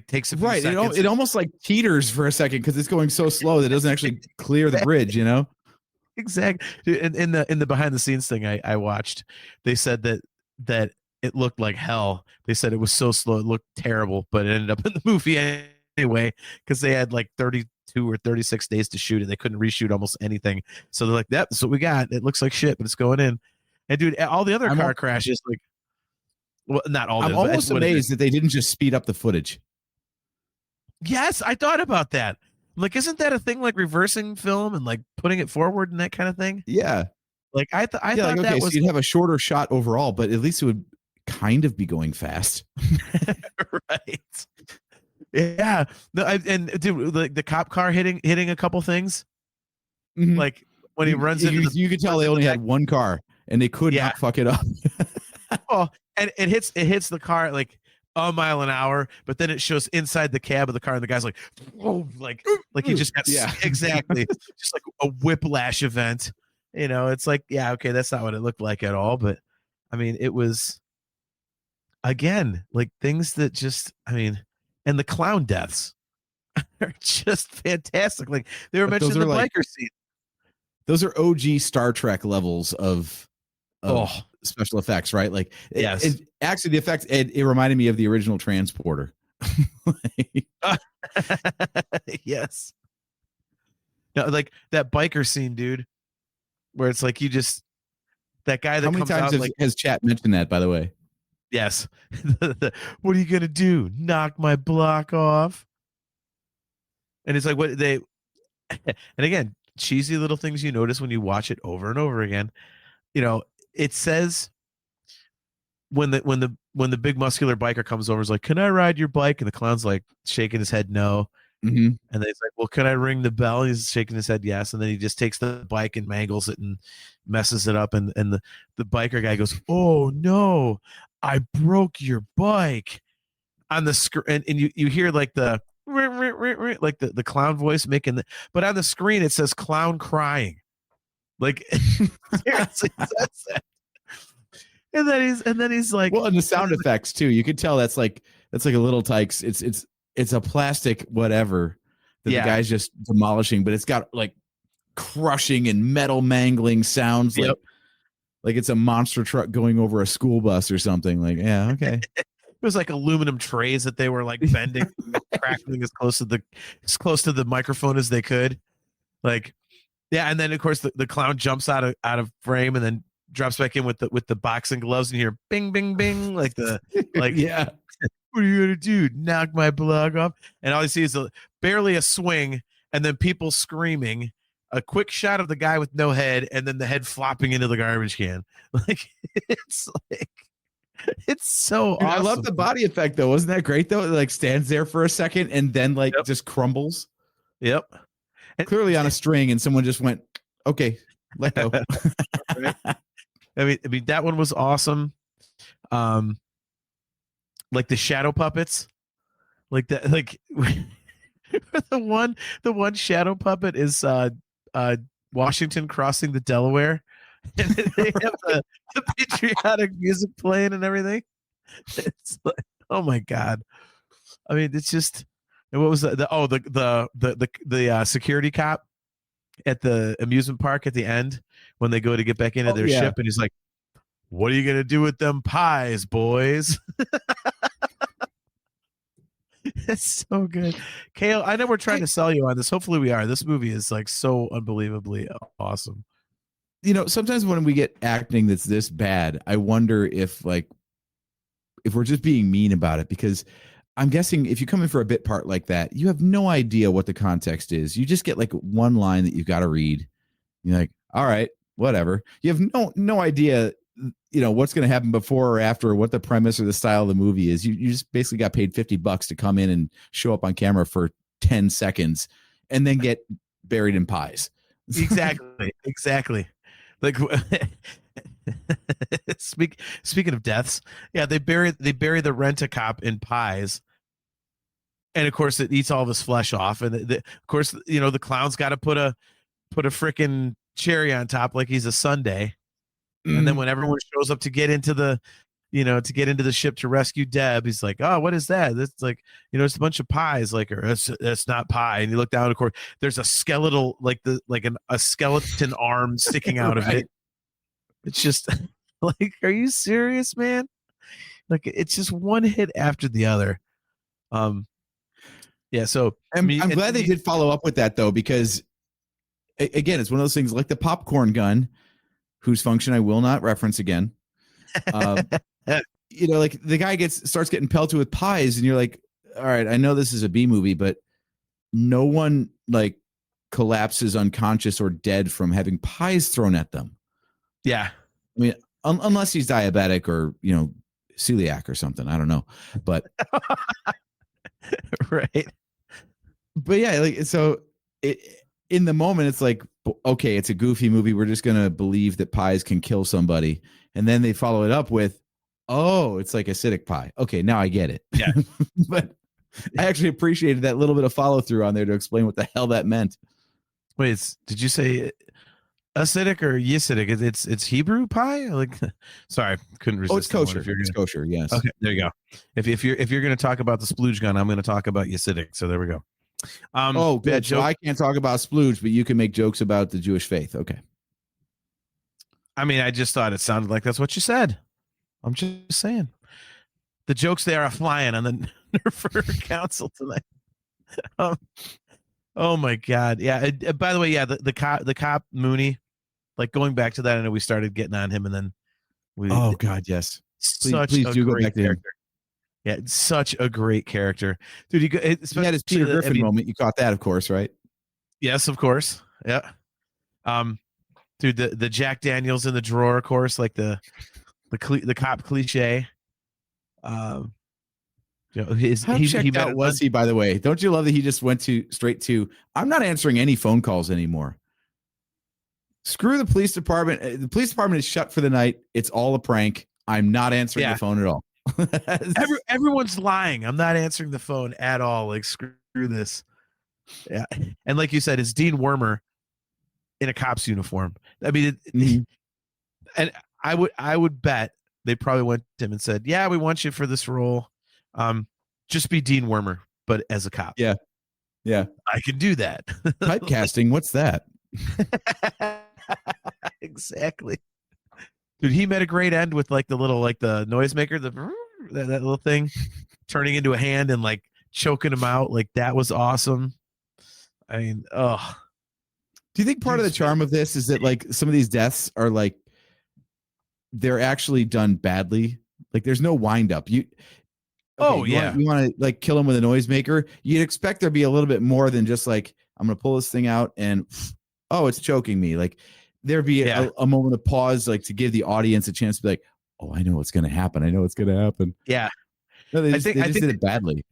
takes a few seconds. It almost like teeters for a second because it's going so slow that it doesn't actually clear the bridge, Exactly. In the behind the scenes thing I watched, they said that it looked like hell. They said it was so slow, it looked terrible, but it ended up in the movie anyway because they had like 32 or 36 days to shoot it. They couldn't reshoot almost anything, so they're like, that's what we got. It looks like shit, but it's going in. And dude, all the other car crashes, like, well, not all. I'm almost amazed that they didn't just speed up the footage. Yes, I thought about that. Like, isn't that a thing, like reversing film and like putting it forward and that kind of thing? Yeah. Like I thought like, okay, that was. So you'd have a shorter shot overall, but at least it would kind of be going fast. Right. Yeah. And dude, like the cop car hitting a couple things. Like when he runs into you could tell they only had one car and they could not fuck it up. Oh, and it hits the car like a mile an hour, but then it shows inside the cab of the car and the guy's like, oh, like he just got exactly just like a whiplash event. It's like, yeah, okay, that's not what it looked like at all, but I mean, it was again like things that just, I mean, and the clown deaths are just fantastic. Like they were mentioning the biker scene. Those are OG Star Trek levels of special effects, right? Like, yes. Actually, the effects, it reminded me of the original Transporter. Yes. No, like that biker scene, dude, where it's like that guy that How many comes times out like, has chat mentioned that, by the way? yes. What are you gonna do? Knock my block off? And it's like what they and again, cheesy little things you notice when you watch it over and over again. It says when the big muscular biker comes over, is like, "Can I ride your bike?" And the clown's like shaking his head no. Mm-hmm. And then he's like, "Well, can I ring the bell?" He's shaking his head yes. And then he just takes the bike and mangles it and messes it up. And the biker guy goes, "Oh no, I broke your bike." On the screen, and you hear like the like the clown voice making but on the screen it says clown crying. Like seriously says that. And then he's like, well, and the sound effects too. You can tell that's like a little Tykes. It's a plastic whatever that the guy's just demolishing, but it's got like crushing and metal mangling sounds. Yep. Like it's a monster truck going over a school bus or something. Like, yeah, okay. It was like aluminum trays that they were like bending, crackling as close to the microphone as they could. Like, yeah, and then of course the clown jumps out of frame and then drops back in with the boxing gloves, and you hear bing bing bing like yeah. What are you gonna do? Knock my block off? And all you see is barely a swing, and then people screaming. A quick shot of the guy with no head, and then the head flopping into the garbage can. Like it's so awesome. I love the body effect though. Wasn't that great though? It like stands there for a second and then like just crumbles. Yep. And clearly on a string, and someone just went, "Okay, let go." I mean that one was awesome. Like the shadow puppets, like that, like the one shadow puppet is Washington crossing the Delaware, and they have the patriotic music playing and everything. It's like, oh my god! I mean, it's just, and what was the security cop at the amusement park at the end when they go to get back into their ship, and he's like, "What are you gonna do with them pies, boys?" It's so good. Kale, I know we're trying to sell you on this. Hopefully we are. This movie is like so unbelievably awesome. Sometimes when we get acting that's this bad, I wonder if we're just being mean about it, because I'm guessing if you come in for a bit part like that, you have no idea what the context is. You just get like one line that you've got to read. You're like, all right, whatever. You have no idea what's going to happen before or after, or what the premise or the style of the movie is. You just basically got paid $50 to come in and show up on camera for 10 seconds and then get buried in pies. Exactly. Like speaking of deaths, yeah, they bury the rent-a-cop in pies, and of course it eats all of his flesh off, and of course the clown's got to put a freaking cherry on top like he's a sundae. And then when everyone shows up to get into the ship to rescue Deb, he's like, "Oh, what is that?" That's like, it's a bunch of pies. Like, or that's not pie. And you look down, of course, there's a skeletal, a skeleton arm sticking out of it. It's just like, are you serious, man? Like, it's just one hit after the other. Yeah. So I'm glad they did follow up with that though, because again, it's one of those things like the popcorn gun, whose function I will not reference again. Like the guy starts getting pelted with pies, and you're like, all right, I know this is a B movie, but no one like collapses unconscious or dead from having pies thrown at them. Yeah. I mean, unless he's diabetic or, celiac or something. I don't know. But right. But yeah, like, so in the moment, it's like, okay, it's a goofy movie. We're just going to believe that pies can kill somebody. And then they follow it up with, oh, it's like acidic pie. Okay, now I get it. Yeah. But I actually appreciated that little bit of follow through on there to explain what the hell that meant. Wait, did you say acidic or yesidic? It's Hebrew pie? Like, sorry, couldn't resist. Oh, it's kosher. It's kosher, yes. Okay, there you go. If you're going to talk about the splooge gun, I'm going to talk about yesidic. So there we go. Bad joke. So I can't talk about splooge, but you can make jokes about the Jewish faith. Okay. I mean, I just thought it sounded like that's what you said. I'm just saying. the jokes they are flying on the Nerf Herder Council tonight. Oh my God. Yeah. By the way, yeah, the cop Mooney, like going back to that, I know we started getting on him and then Oh God, yes. Please do go back to him. Yeah, it's such a great character, dude. He had his Peter Griffin moment. You caught that, of course, right? Yes, of course. Yeah. Dude, the Jack Daniels in the drawer, of course, like the cop cliche. How checked out was he? By the way, don't you love that he just went straight to? I'm not answering any phone calls anymore. Screw the police department. The police department is shut for the night. It's all a prank. I'm not answering the phone at all. Everyone's lying. I'm not answering the phone at all. Like, screw this. Yeah. And like you said, it's Dean Wormer in a cop's uniform. I mean, and I would bet they probably went to him and said, yeah, we want you for this role. Just be Dean Wormer, but as a cop. Yeah. Yeah. I can do that. Typecasting. What's that? Exactly. Dude, he made a great end with like the little, like the noisemaker, that little thing turning into a hand and like choking him out. Like that was awesome. I mean, do you think part of the charm of this is that like some of these deaths are like they're actually done badly? Like there's no wind up. You want to like kill him with a noisemaker. You'd expect there to be a little bit more than just like I'm gonna pull this thing out and it's choking me. Like there'd be a moment of pause, like to give the audience a chance to be like, oh, I know what's gonna happen. I know what's gonna happen. Yeah. No, they just did it badly.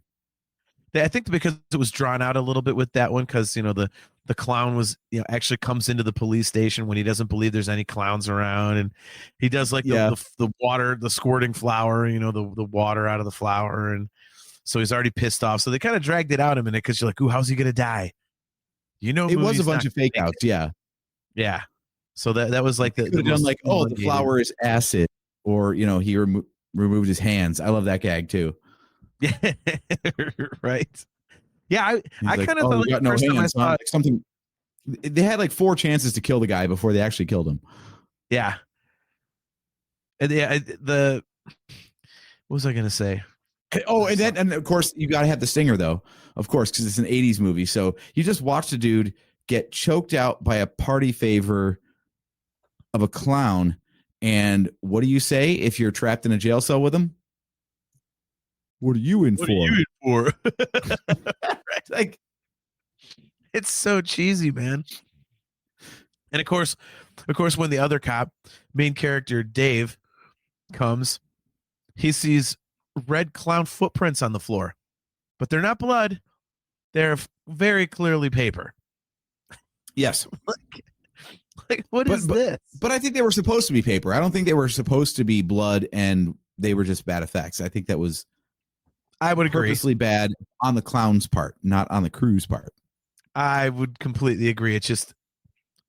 I think because it was drawn out a little bit with that one, because the clown was actually comes into the police station when he doesn't believe there's any clowns around, and he does like the water, the squirting flour, the water out of the flour, and so he's already pissed off. So they kind of dragged it out a minute because you're like, ooh, how's he gonna die? It was a bunch of fake outs. Yeah. So that was like the done like, the flour is acid, or he removed his hands. I love that gag too. Yeah, right. Yeah, I kind of thought got no hands. Something. They had like 4 chances to kill the guy before they actually killed him. Yeah. And what was I gonna say? Oh, and of course you got to have the stinger though, of course, because it's an '80s movie. So you just watched a dude get choked out by a party favor of a clown, and what do you say if you're trapped in a jail cell with him? What are you in for? Like, it's so cheesy, man. And of course, when the other cop, main character Dave, comes, he sees red clown footprints on the floor, but they're not blood. They're very clearly paper. Yes. Like what is this? But I think they were supposed to be paper. I don't think they were supposed to be blood, and they were just bad effects. I think that was. I would agree. Purposely bad on the clown's part, not on the crew's part. I would completely agree. It's just,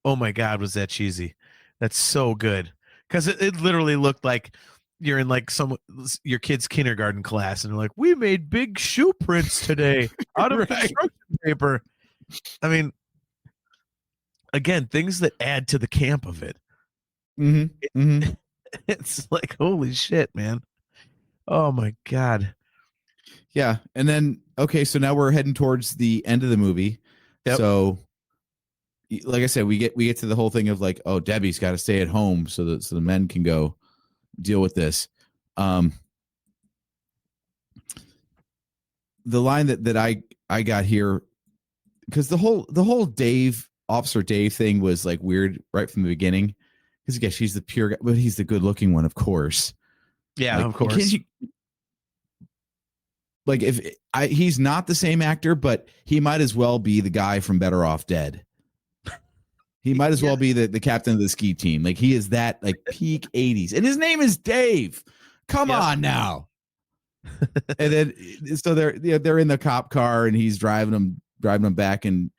oh my God, was that cheesy? That's so good. Because it literally looked like you're in like your kid's kindergarten class, and they're like, we made big shoe prints today out of construction paper. I mean, again, things that add to the camp of it. It's like, holy shit, man. Oh my God. Yeah. And then, okay, so now we're heading towards the end of the movie. Yep. So like I said, we get to the whole thing of like, oh, Debbie's got to stay at home so the men can go deal with this. The line that I got here, because the whole Officer Dave thing was like weird right from the beginning. Because I guess she's the pure guy, but he's the good looking one, of course. Yeah, like, of course. Like he's not the same actor, but he might as well be the guy from Better Off Dead. He might as well be the captain of the ski team. Like he is that like peak 80s, and his name is Dave. Come on now. And then so they're in the cop car, and he's driving them back, and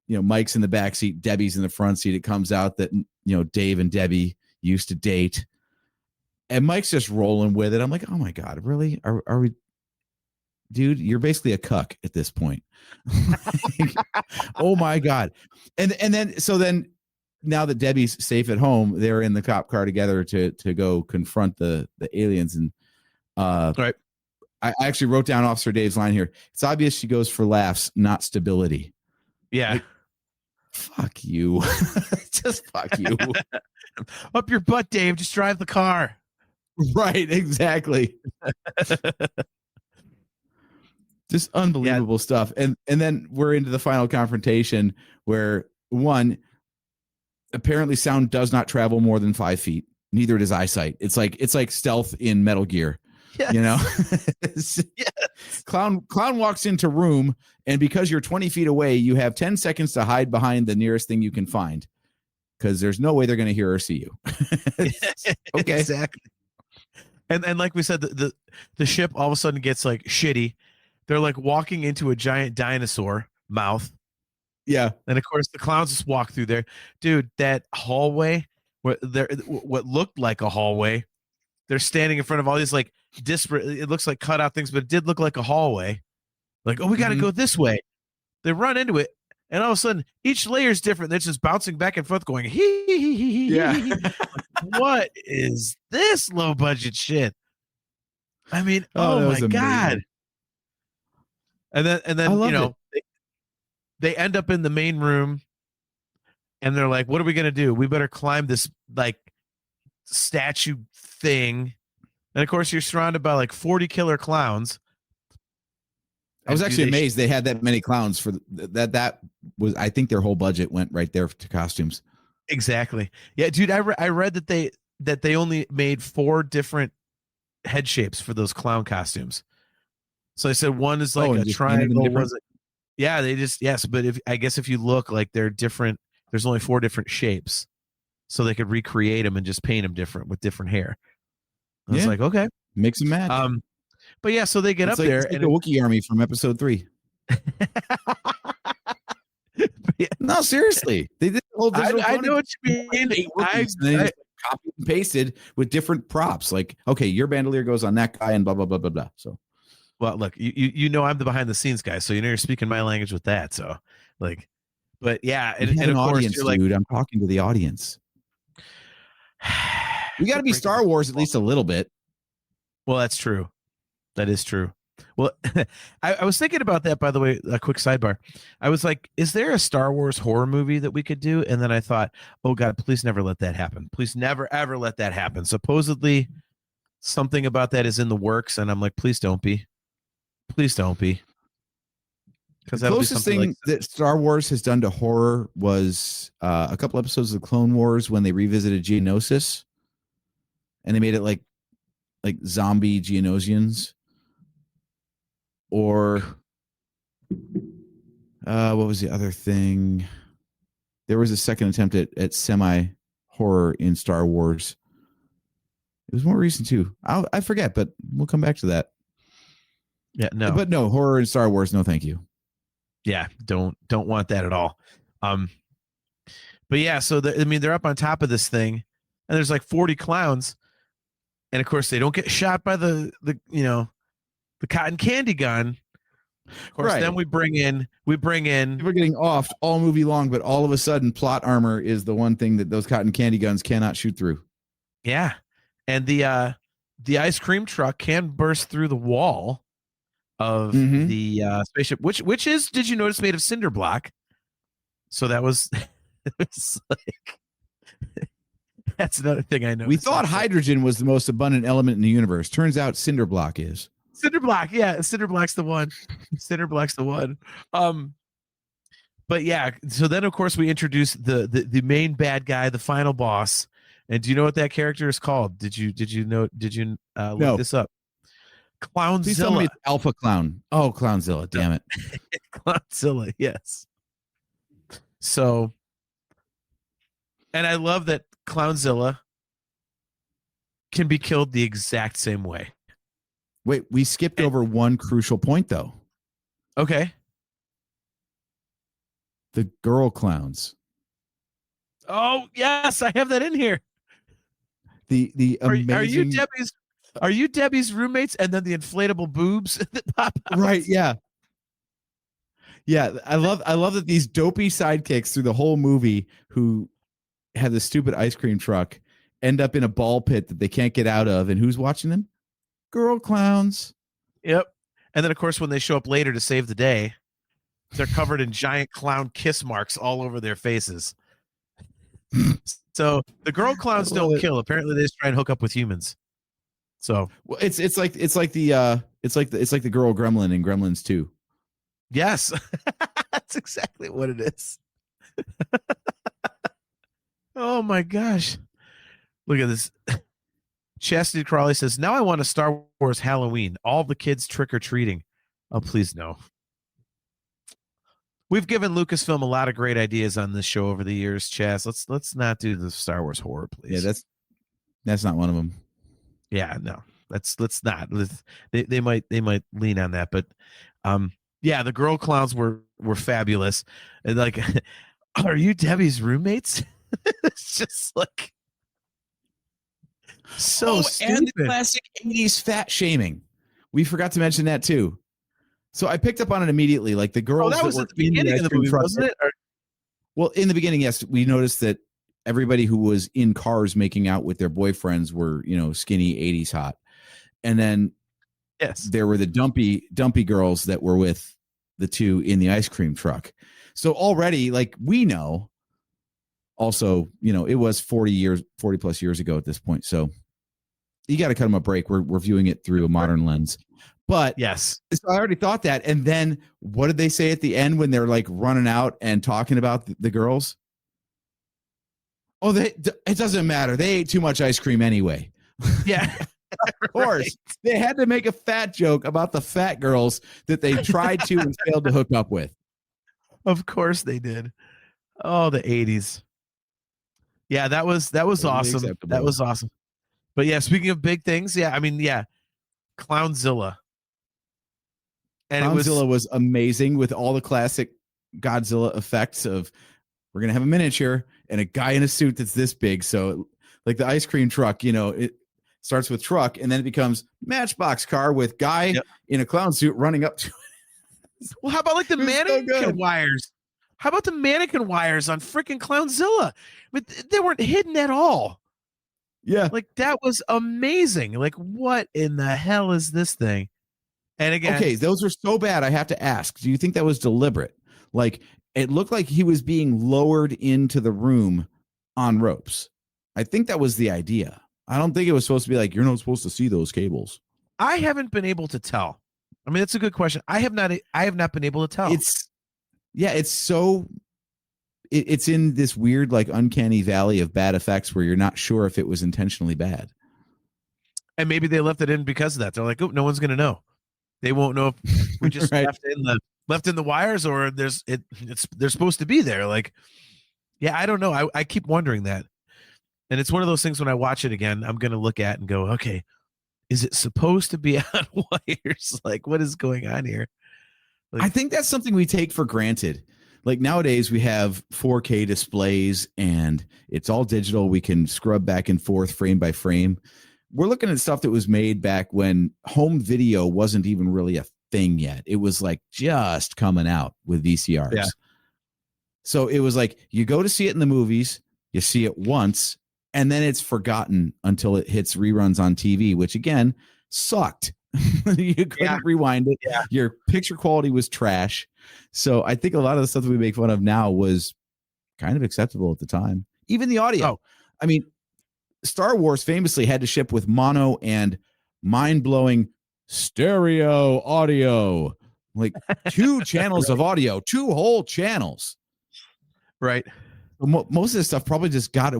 Mike's in the back seat, Debbie's in the front seat. It comes out that Dave and Debbie used to date, and Mike's just rolling with it. I'm like, oh my God, really? Are we? Dude, you're basically a cuck at this point. Oh my God. And then now that Debbie's safe at home, they're in the cop car together to go confront the aliens. And right. I actually wrote down Officer Dave's line here. It's obvious she goes for laughs, not stability. Yeah. Like, fuck you. Just fuck you. Up your butt, Dave. Just drive the car. Right, exactly. Just unbelievable stuff. And then we're into the final confrontation where one, apparently sound does not travel more than 5 feet. Neither does eyesight. It's like stealth in Metal Gear. Yes. You know? Yes. Clown walks into room, and because you're 20 feet away, you have 10 seconds to hide behind the nearest thing you can find. Because there's no way they're going to hear or see you. Okay. Exactly. And like we said, the ship all of a sudden gets like shitty. They're like walking into a giant dinosaur mouth. Yeah. And of course the clowns just walk through there. Dude, that hallway, what looked like a hallway, they're standing in front of all these like disparate, it looks like cutout things, but it did look like a hallway. Like, oh, we got to go this way. They run into it. And all of a sudden, each layer is different. They're just bouncing back and forth, going hee. Yeah. What is this low budget shit? I mean, Oh, that oh was my god! amazing. And I then loved you know they end up in the main room, and they're like, "What are we gonna do? We better climb this like statue thing." And of course, you're surrounded by like 40 killer clowns. I was actually amazed they had that many clowns for that. That was, I think their whole budget went right there to costumes. Exactly. Yeah, dude. I read that they only made 4 different head shapes for those clown costumes. So they said one is like a triangle. Was it? Yeah, they just yes. But I guess if you look, like they're different. There's only 4 different shapes, so they could recreate them and just paint them different with different hair. I was like, okay, mix and match. But yeah, so they get up there, it's like the Wookiee army from episode 3. Yeah. No, seriously, they did the whole digital. I know what you mean. I copied and pasted with different props. Like, okay, your bandolier goes on that guy, and blah blah blah blah blah. So, well, look, you know I'm the behind the scenes guy, so you know you're speaking my language with that. So, like, but yeah, and of course audience, you're like, dude, I'm talking to the audience. We got to be Star Wars at least a little bit. Well, that's true. That is true. Well, I was thinking about that, by the way, a quick sidebar. I was like, is there a Star Wars horror movie that we could do? And then I thought, oh God, please never let that happen. Please never, ever let that happen. Supposedly something about that is in the works. And I'm like, please don't be. Please don't be. Because the closest thing that Star Wars has done to horror was a couple episodes of the Clone Wars when they revisited Geonosis. And they made it like zombie Geonosians. Or what was the other thing? There was a second attempt at semi horror in Star Wars. It was more recent too. I forget, but we'll come back to that. Yeah, no. But no, horror in Star Wars, no thank you. Yeah, don't want that at all. But yeah, so they're up on top of this thing, and there's like 40 clowns, and of course they don't get shot by the cotton candy gun. Of course, right. Then we bring in. We're getting offed all movie long, but all of a sudden, plot armor is the one thing that those cotton candy guns cannot shoot through. Yeah, and the ice cream truck can burst through the wall of the spaceship, which is, did you notice, made of cinder block? So that was, it was like, that's another thing I know. We thought hydrogen was the most abundant element in the universe. Turns out cinder block is. Cinder block, yeah. Cinder block's the one. Cinder block's the one. But yeah, so then of course we introduce the main bad guy, the final boss. And do you know what that character is called? Did you look this up? Clownzilla. Please tell me it's Alpha Clown. Oh, Clownzilla, damn it. Clownzilla, yes. So, and I love that Clownzilla can be killed the exact same way. Wait, we skipped over one crucial point, though. Okay. The girl clowns. Oh, yes, I have that in here. The amazing... Are you Debbie's roommates and then the inflatable boobs that pop out? Right, yeah. Yeah, I love that these dopey sidekicks through the whole movie who have the stupid ice cream truck end up in a ball pit that they can't get out of, and who's watching them? Girl clowns. Yep. And then, of course, when they show up later to save the day, they're covered in giant clown kiss marks all over their faces. So the girl clowns don't kill. Apparently, they just try and hook up with humans. So well, it's like the girl gremlin in Gremlins 2. Yes, that's exactly what it is. Oh my gosh. Look at this. Chastity Crawley says, now I want a Star Wars Halloween. All the kids trick-or-treating. Oh, please no. We've given Lucasfilm a lot of great ideas on this show over the years, Chas. Let's not do the Star Wars horror, please. Yeah, that's not one of them. Yeah, no. Let's not. They might lean on that, but yeah, the girl clowns were fabulous. And like, are you Debbie's roommates? It's just like so stupid. And the classic 80s fat shaming. We forgot to mention that too. So I picked up on it immediately. Like the girls that was were at the beginning of the movie, wasn't it? Well, in the beginning, yes, we noticed that everybody who was in cars making out with their boyfriends were, skinny 80s hot. And then there were the dumpy girls that were with the two in the ice cream truck. So already, like, we know also, it was 40 plus years ago at this point. So you got to cut them a break. We're viewing it through a modern lens. But yes, so I already thought that. And then what did they say at the end when they're like running out and talking about the girls? Oh, it doesn't matter. They ate too much ice cream anyway. Yeah. Of course. Right. They had to make a fat joke about the fat girls that they tried to and failed to hook up with. Of course they did. Oh, the 80s. Yeah, that was awesome. Acceptable. That was awesome. But yeah, speaking of big things, Clownzilla. And Clownzilla was amazing with all the classic Godzilla effects of we're going to have a miniature and a guy in a suit that's this big. So like the ice cream truck, it starts with truck and then it becomes Matchbox car with guy in a clown suit running up to it. Well, how about like the mannequin wires? How about the mannequin wires on freaking Clownzilla? But they weren't hidden at all. Yeah. Like that was amazing. Like what in the hell is this thing? And again, okay, those are so bad. I have to ask, do you think that was deliberate? Like it looked like he was being lowered into the room on ropes. I think that was the idea. I don't think it was supposed to be like, you're not supposed to see those cables. I haven't been able to tell. I mean, that's a good question. I have not been able to tell. It's in this weird, like uncanny valley of bad effects where you're not sure if it was intentionally bad. And maybe they left it in because of that. They're like, oh, no one's going to know. They won't know if we just right. left in the wires or they're supposed to be there. Like, yeah, I don't know. I keep wondering that. And it's one of those things when I watch it again, I'm going to look at and go, okay, is it supposed to be on wires? Like, what is going on here? Like, I think that's something we take for granted. Like nowadays we have 4K displays and it's all digital. We can scrub back and forth frame by frame. We're looking at stuff that was made back when home video wasn't even really a thing yet. It was like just coming out with VCRs. Yeah. So it was like you go to see it in the movies, you see it once, and then it's forgotten until it hits reruns on TV, which again sucked. You couldn't rewind it. Yeah. Your picture quality was trash. So I think a lot of the stuff that we make fun of now was kind of acceptable at the time. Even the audio. Oh. I mean, Star Wars famously had to ship with mono and mind-blowing stereo audio. Like 2 channels of audio, 2 whole channels. Right. Most of this stuff probably just got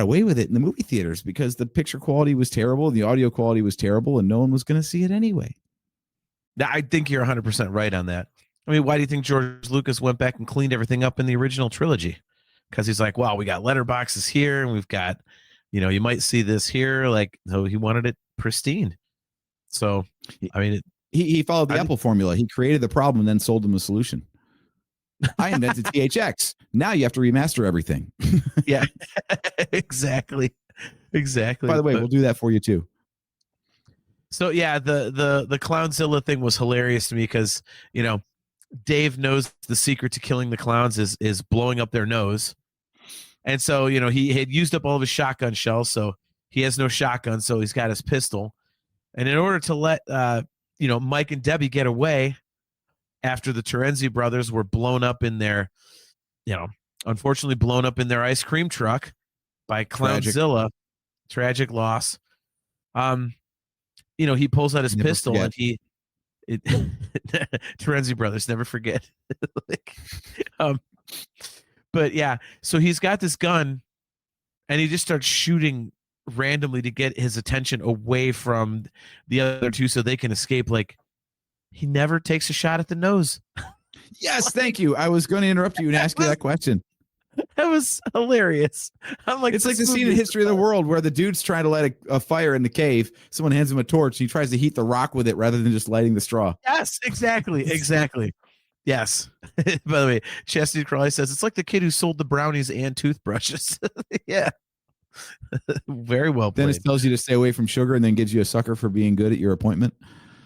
away with it in the movie theaters because the picture quality was terrible, the audio quality was terrible, and no one was going to see it anyway. I think you're 100% right on that. I mean, why do you think George Lucas went back and cleaned everything up in the original trilogy? Because he's like, well, we got letterboxes here, and we've got, you might see this here. Like, so he wanted it pristine. So, I mean, he followed the Apple formula. He created the problem and then sold them the solution. I invented THX. Now you have to remaster everything. Yeah, exactly. By the way, we'll do that for you too. So yeah, the Clownzilla thing was hilarious to me because, Dave knows the secret to killing the clowns is blowing up their nose. And so, he had used up all of his shotgun shells, so he has no shotgun, so he's got his pistol. And in order to let Mike and Debbie get away after the Terenzi brothers were blown up in their, unfortunately blown up in their ice cream truck by Clownzilla. Tragic loss. He pulls out his pistol and Terenzi brothers never forget. But yeah, so he's got this gun and he just starts shooting randomly to get his attention away from the other two so they can escape. Like, he never takes a shot at the nose. Yes, thank you. I was going to interrupt you and ask you that question. That was hilarious. I'm like, it's like the scene in History of the World where the dude's trying to light a fire in the cave. Someone hands him a torch. And he tries to heat the rock with it rather than just lighting the straw. Yes, exactly. Yes. By the way, Chastity Crawley says it's like the kid who sold the brownies and toothbrushes. Yeah. Very well played. Dennis tells you to stay away from sugar and then gives you a sucker for being good at your appointment.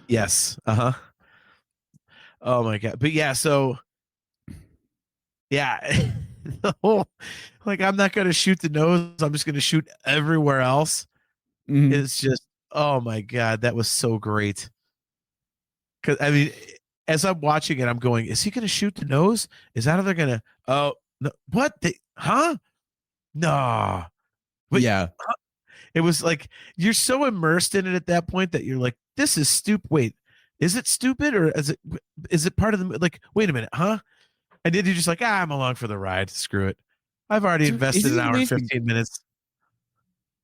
Yes. Uh-huh. Oh my God. But yeah, so yeah. The whole, like, I'm not going to shoot the nose. I'm just going to shoot everywhere else. Mm-hmm. It's just, oh my God, that was so great. Because I mean, as I'm watching it, I'm going, is he going to shoot the nose? Is that how they're going to? Oh, no, what? No. But, yeah. It was like, you're so immersed in it at that point that you're like, this is stupid. Wait, is it stupid or is it part of the, like, wait a minute, huh? And then you're just like, I'm along for the ride. Screw it. I've already invested an hour and 15 minutes.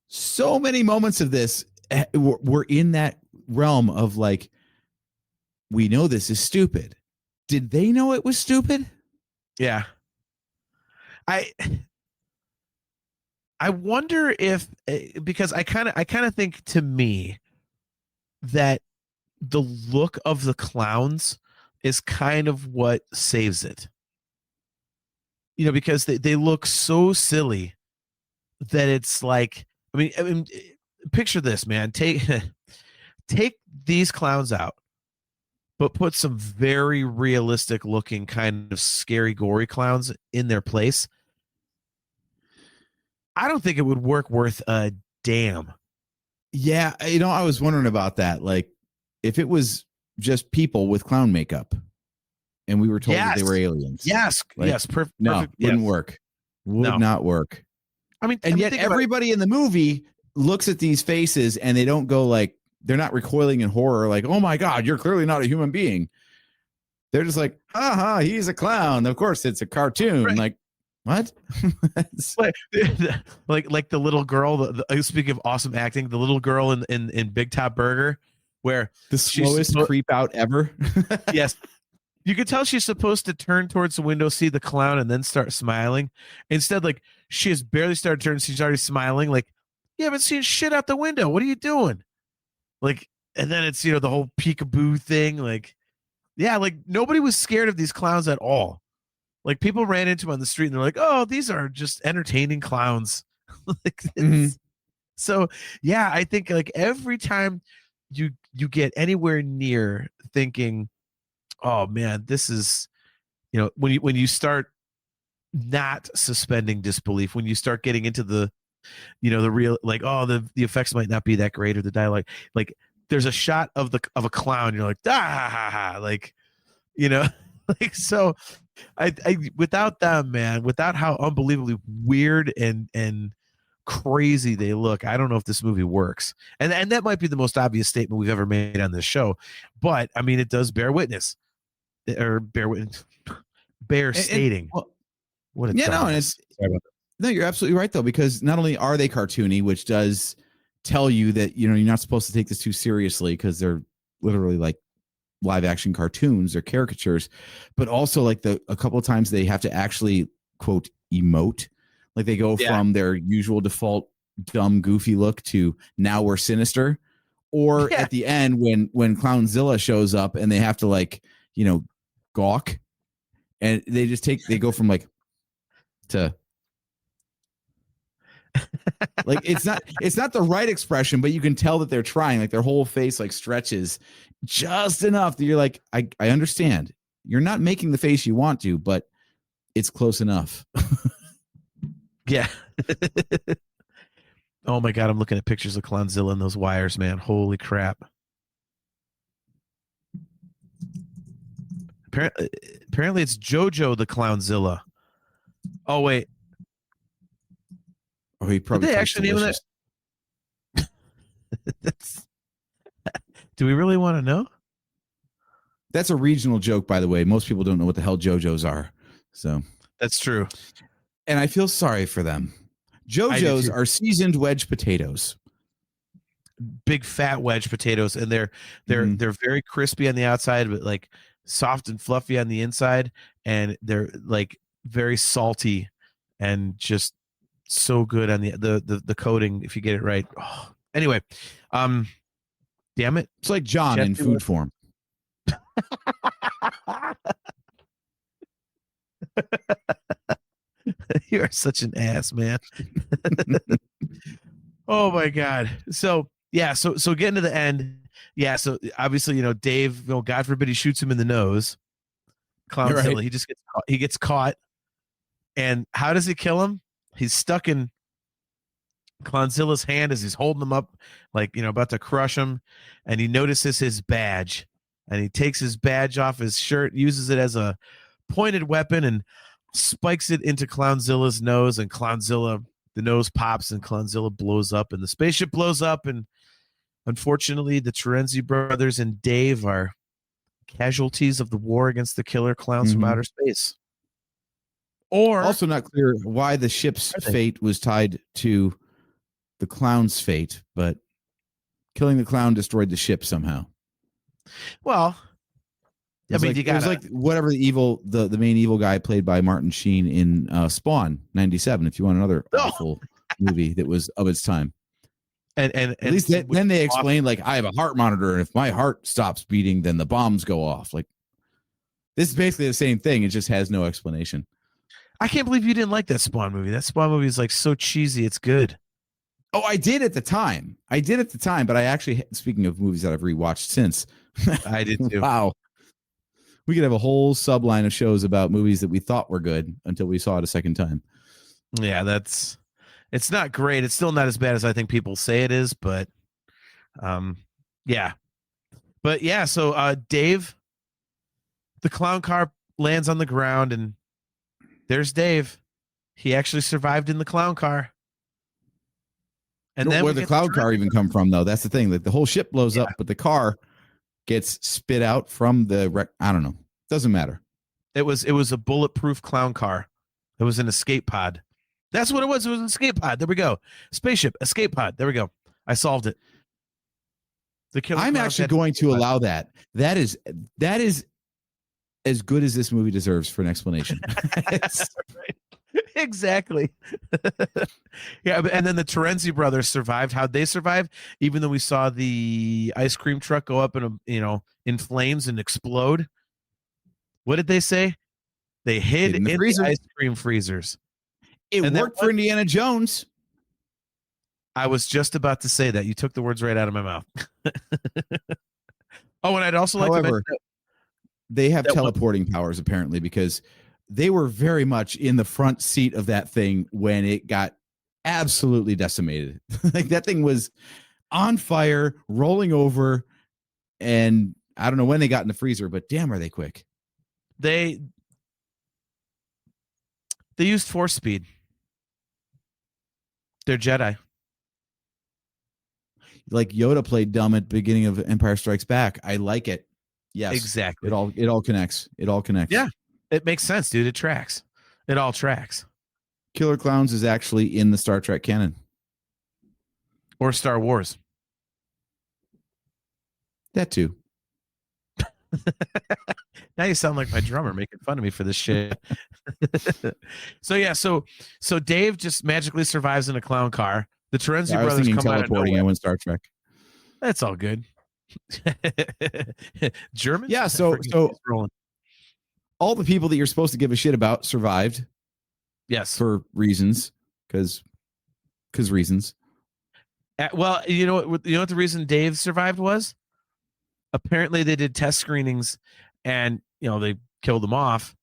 So many moments of this were in that realm of like, we know this is stupid. Did they know it was stupid? Yeah. I wonder if, because I kind of think, to me, that the look of the clowns is kind of what saves it. Because they look so silly that it's like, I mean, picture this, man. Take these clowns out, but put some very realistic looking kind of scary, gory clowns in their place. I don't think it would work worth a damn. Yeah. I was wondering about that. Like, if it was just people with clown makeup and we were told that they were aliens. Yes. Like, yes. No, perfect. Wouldn't work. Would not work. I mean, yet everybody in the movie looks at these faces and they don't go like, they're not recoiling in horror. Like, oh my God, you're clearly not a human being. They're just like, he's a clown. Of course it's a cartoon. Right. Like, what? like the little girl, speaking of awesome acting, the little girl in Big Top Burger, where the slowest creep out ever. Yes. You could tell she's supposed to turn towards the window, see the clown, and then start smiling. Instead, like, she has barely started turning, she's already smiling. Like, you haven't seen shit out the window. What are you doing? Like, and then it's, the whole peekaboo thing. Like, yeah, like, nobody was scared of these clowns at all. Like, people ran into them on the street and they're like, oh, these are just entertaining clowns. Like, So, yeah, I think, like, every time you get anywhere near thinking, oh man, this is, when you start not suspending disbelief, when you start getting into the, the real, like, oh, the effects might not be that great, or the dialogue, like, there's a shot of a clown, you're like, like, like, so I without them, man, without how unbelievably weird and crazy they look, I don't know if this movie works. And that might be the most obvious statement we've ever made on this show, but I mean, it does bear witness. Or bear stating. What a no, you're absolutely right though, because not only are they cartoony, which does tell you that you're not supposed to take this too seriously because they're literally like live action cartoons or caricatures, but also like a couple of times they have to actually quote emote, like they go from their usual default dumb goofy look to now we're sinister, or at the end when Clownzilla shows up and they have to like gawk, and they go from like to like, it's not the right expression, but you can tell that they're trying, like their whole face like stretches just enough that you're like, I understand you're not making the face you want to, but it's close enough. Yeah. Oh my God, I'm looking at pictures of Clownzilla and those wires, man. Holy crap. Apparently, it's JoJo the Clownzilla. Oh wait, Oh, he probably did they tastes actually name delicious. that? Do we really want to know? That's a regional joke, by the way. Most people don't know what the hell JoJo's are. So That's true. and I feel sorry for them. I do JoJo's too. are seasoned wedge potatoes. Big fat wedge potatoes, and they're Mhm. they're very crispy on the outside, but like soft and fluffy on the inside, and they're like very salty and just so good on the coating if you get it right. Oh. Anyway, damn it. It's like John in Jesse food form. You are such an ass, man. Oh my god. So yeah, so getting to the end, yeah. So obviously, Dave, God forbid he shoots him in the nose. Clownzilla, Right. he just gets caught. And how does he kill him? He's stuck in Clownzilla's hand as he's holding him up, like about to crush him. And he notices his badge, and he takes his badge off his shirt, uses it as a pointed weapon, and spikes it into Clownzilla's nose. And the nose pops, and Clownzilla blows up, and the spaceship blows up. And unfortunately, the Terenzi brothers and Dave are casualties of the war against the killer clowns from Mhm. outer space. Or Also not clear why the ship's Are they? fate was tied to the clown's fate, but killing the clown destroyed the ship somehow. well, It was I mean, like, you it was gotta like whatever the main evil guy played by Martin Sheen in Spawn '97. If you want another awful movie that was of its time, and at least then they explained like I have a heart monitor, and if my heart stops beating, then the bombs go off. Like this is basically the same thing. It just has no explanation. I can't believe you didn't like that Spawn movie. That Spawn movie is like so cheesy. It's good. Oh, I did at the time. But I actually, speaking of movies that I've rewatched since, I did too. Wow. We could have a whole subline of shows about movies that we thought were good until we saw it a second time. Yeah, it's not great. It's still not as bad as I think people say it is, but yeah. But yeah, so Dave, the clown car lands on the ground, and there's Dave. He actually survived in the clown car. And then Where the cloud car even come from, though? That's the thing. Like the whole ship blows up, but the car gets spit out from the wreck. I don't know. Doesn't matter. It was a bulletproof clown car. It was an escape pod. That's what it was. It was an escape pod. There we go. Spaceship, escape pod. There we go. I solved it. The killer I'm clowns actually had- going to allow that. That is as good as this movie deserves for an explanation. It's- Right. Exactly. Yeah, and then the Terenzi brothers survived. How'd they survive? Even though we saw the ice cream truck go up in flames and explode. What did they say? They hid In the in freezer. the ice cream freezers. It And then worked for Indiana Jones. I was just about to say that. You took the words right out of my mouth. Oh, and I'd also like to However, mention that they have that one- teleporting powers apparently because they were very much in the front seat of that thing when it got absolutely decimated. Like that thing was on fire, rolling over, and I don't know when they got in the freezer, but damn, are they quick? they used force speed. They're Jedi. Like Yoda played dumb at the beginning of Empire Strikes Back. I like it. Yes, Exactly. It all connects. It all connects. Yeah. It makes sense, dude. It tracks. It all tracks. Killer Clowns is actually in the Star Trek canon. Or Star Wars. That too. Now you sound like my drummer making fun of me for this shit. So Dave just magically survives in a clown car. The Terenzi I was brothers thinking come out of teleporting. I nowhere. went Star Trek. That's all good. German? Yeah, so all the people that you're supposed to give a shit about survived yes. for reasons, because reasons. Well, you know what the reason Dave survived was? Apparently they did test screenings and they killed him off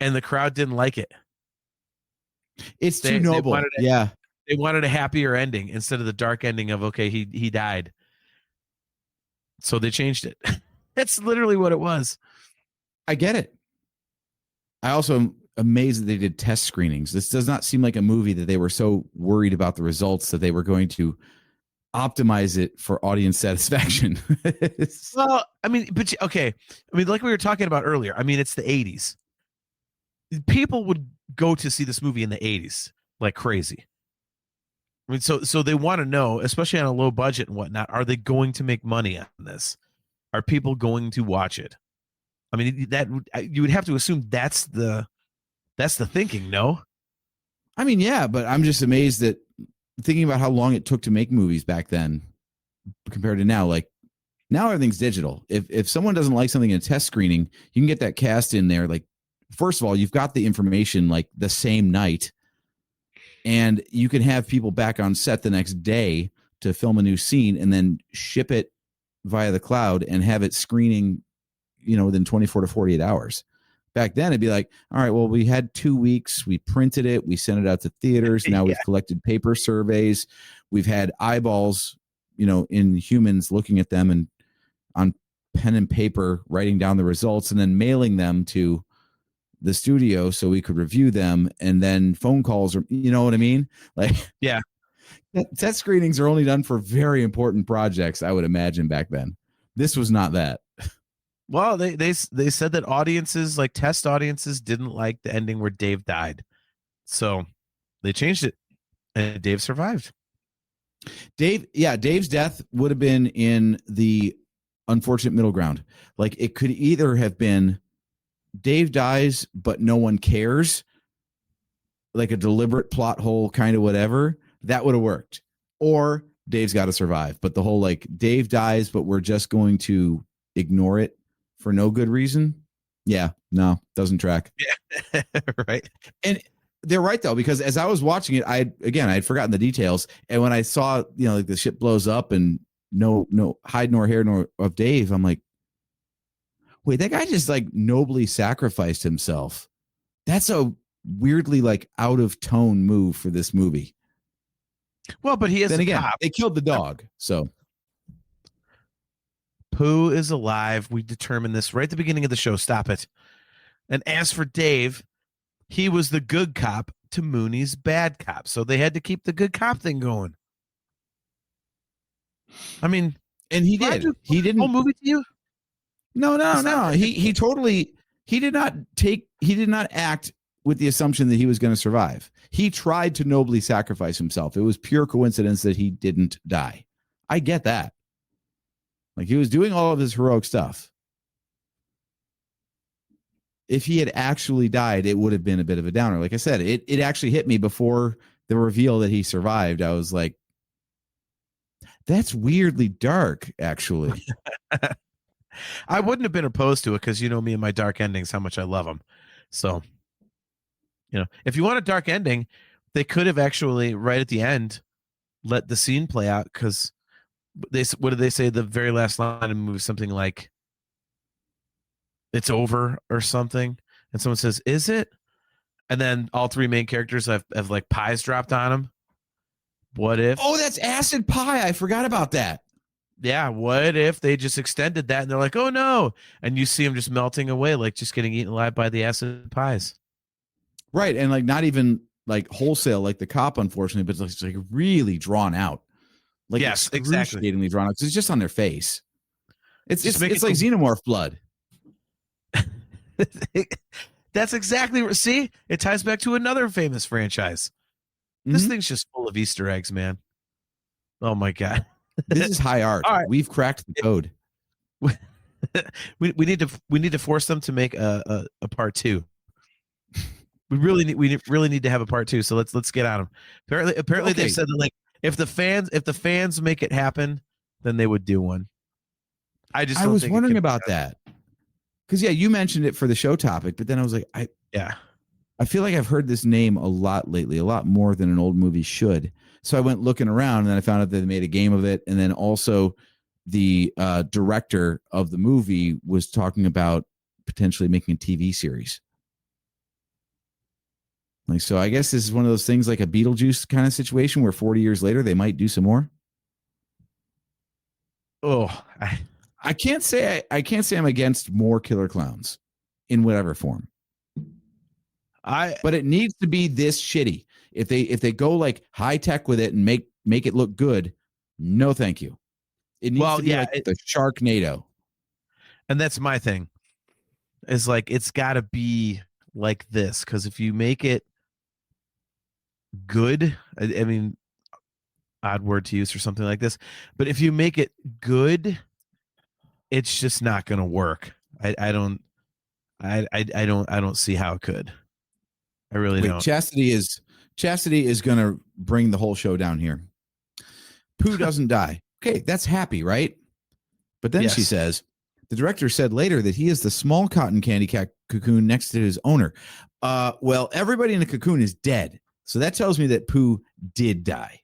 and the crowd didn't like it. It's They too noble. wanted it- Yeah. They wanted a happier ending instead of the dark ending of okay, he died. So they changed it. That's literally what it was. I get it. I also am amazed that they did test screenings. This does not seem like a movie that they were so worried about the results that they were going to optimize it for audience satisfaction. Well, I mean, but okay. I mean, like we were talking about earlier, I mean, it's the 80s. People would go to see this movie in the 80s like crazy. I mean, so they want to know, especially on a low budget and whatnot, are they going to make money on this? Are people going to watch it? I mean, that you would have to assume that's the thinking, no? I mean, yeah, but I'm just amazed that thinking about how long it took to make movies back then compared to now. Like now everything's digital. If someone doesn't like something in a test screening, you can get that cast in there. Like, first of all, you've got the information like the same night, and you can have people back on set the next day to film a new scene and then ship it via the cloud and have it screening, within 24 to 48 hours. Back then, it'd be like, all right, well, we had 2 weeks. We printed it. We sent it out to theaters. Now we've collected paper surveys. We've had eyeballs, in humans looking at them and on pen and paper, writing down the results and then mailing them to the studio so we could review them. And then phone calls, or you know what I mean? Like, yeah, test screenings are only done for very important projects, I would imagine back then. This was not that. Well, they said that audiences, like test audiences, didn't like the ending where Dave died, so they changed it, and Dave survived. Dave's death would have been in the unfortunate middle ground. Like it could either have been Dave dies, but no one cares, like a deliberate plot hole kind of whatever. That would have worked. Or Dave's got to survive, but the whole like Dave dies, but we're just going to ignore it for no good reason. Yeah, no, doesn't track. Yeah, right. And they're right though, because as I was watching it, I had forgotten the details, and when I saw like the ship blows up and no hide nor hair nor of Dave, I'm like, wait, that guy just like nobly sacrificed himself. That's a weirdly like out of tone move for this movie. Well, but he is. Then again, they killed the dog, so. Pooh is alive. We determined this right at the beginning of the show. Stop it. And as for Dave, he was the good cop to Mooney's bad cop. So they had to keep the good cop thing going. I mean, and he did. He didn't. Whole movie to you? No. He did not act with the assumption that he was going to survive. He tried to nobly sacrifice himself. It was pure coincidence that he didn't die. I get that. Like he was doing all of his heroic stuff. If he had actually died, it would have been a bit of a downer. Like I said, it actually hit me before the reveal that he survived. I was like, that's weirdly dark, actually. I wouldn't have been opposed to it because you know me and my dark endings, how much I love them. So, if you want a dark ending, they could have actually right at the end let the scene play out, because what did they say? The very last line of the movie, something like, it's over or something. And someone says, is it? And then all three main characters have like pies dropped on them. What if? Oh, that's acid pie. I forgot about that. Yeah. What if they just extended that and they're like, oh no. And you see them just melting away, like just getting eaten alive by the acid pies. Right. And like not even like wholesale, like the cop, unfortunately, but it's like really drawn out. Like yes, excruciatingly drawn out. It's just on their face. It's like cool. xenomorph blood. That's exactly what. See, it ties back to another famous franchise. This thing's just full of Easter eggs, man. Oh my god, this is high art. Right. We've cracked the code. we need to force them to make a part 2. We really need to have a part 2. So let's get on them. Apparently they said that like if the fans make it happen, then they would do one. I was wondering about that. Because you mentioned it for the show topic, but then I was like, I feel like I've heard this name a lot lately, a lot more than an old movie should. So I went looking around, and then I found out that they made a game of it, and then also the director of the movie was talking about potentially making a TV series. Like, so I guess this is one of those things like a Beetlejuice kind of situation where 40 years later they might do some more. Oh, I can't say I'm against more killer clowns. in whatever form. I But it needs to be this shitty. If they go like high tech with it and make it look good, no thank you. It needs to be like the Sharknado. and that's my thing. Is like it's got to be like this, because if you make it good, I mean, odd word to use for something like this, but if you make it good, it's just not going to work. I don't see how it could. I really don't. Chastity is going to bring the whole show down here. Pooh doesn't die. Okay, that's happy, right? But then she says, the director said later that he is the small cotton candy cocoon next to his owner. Well, everybody in the cocoon is dead. So that tells me that Pooh did die.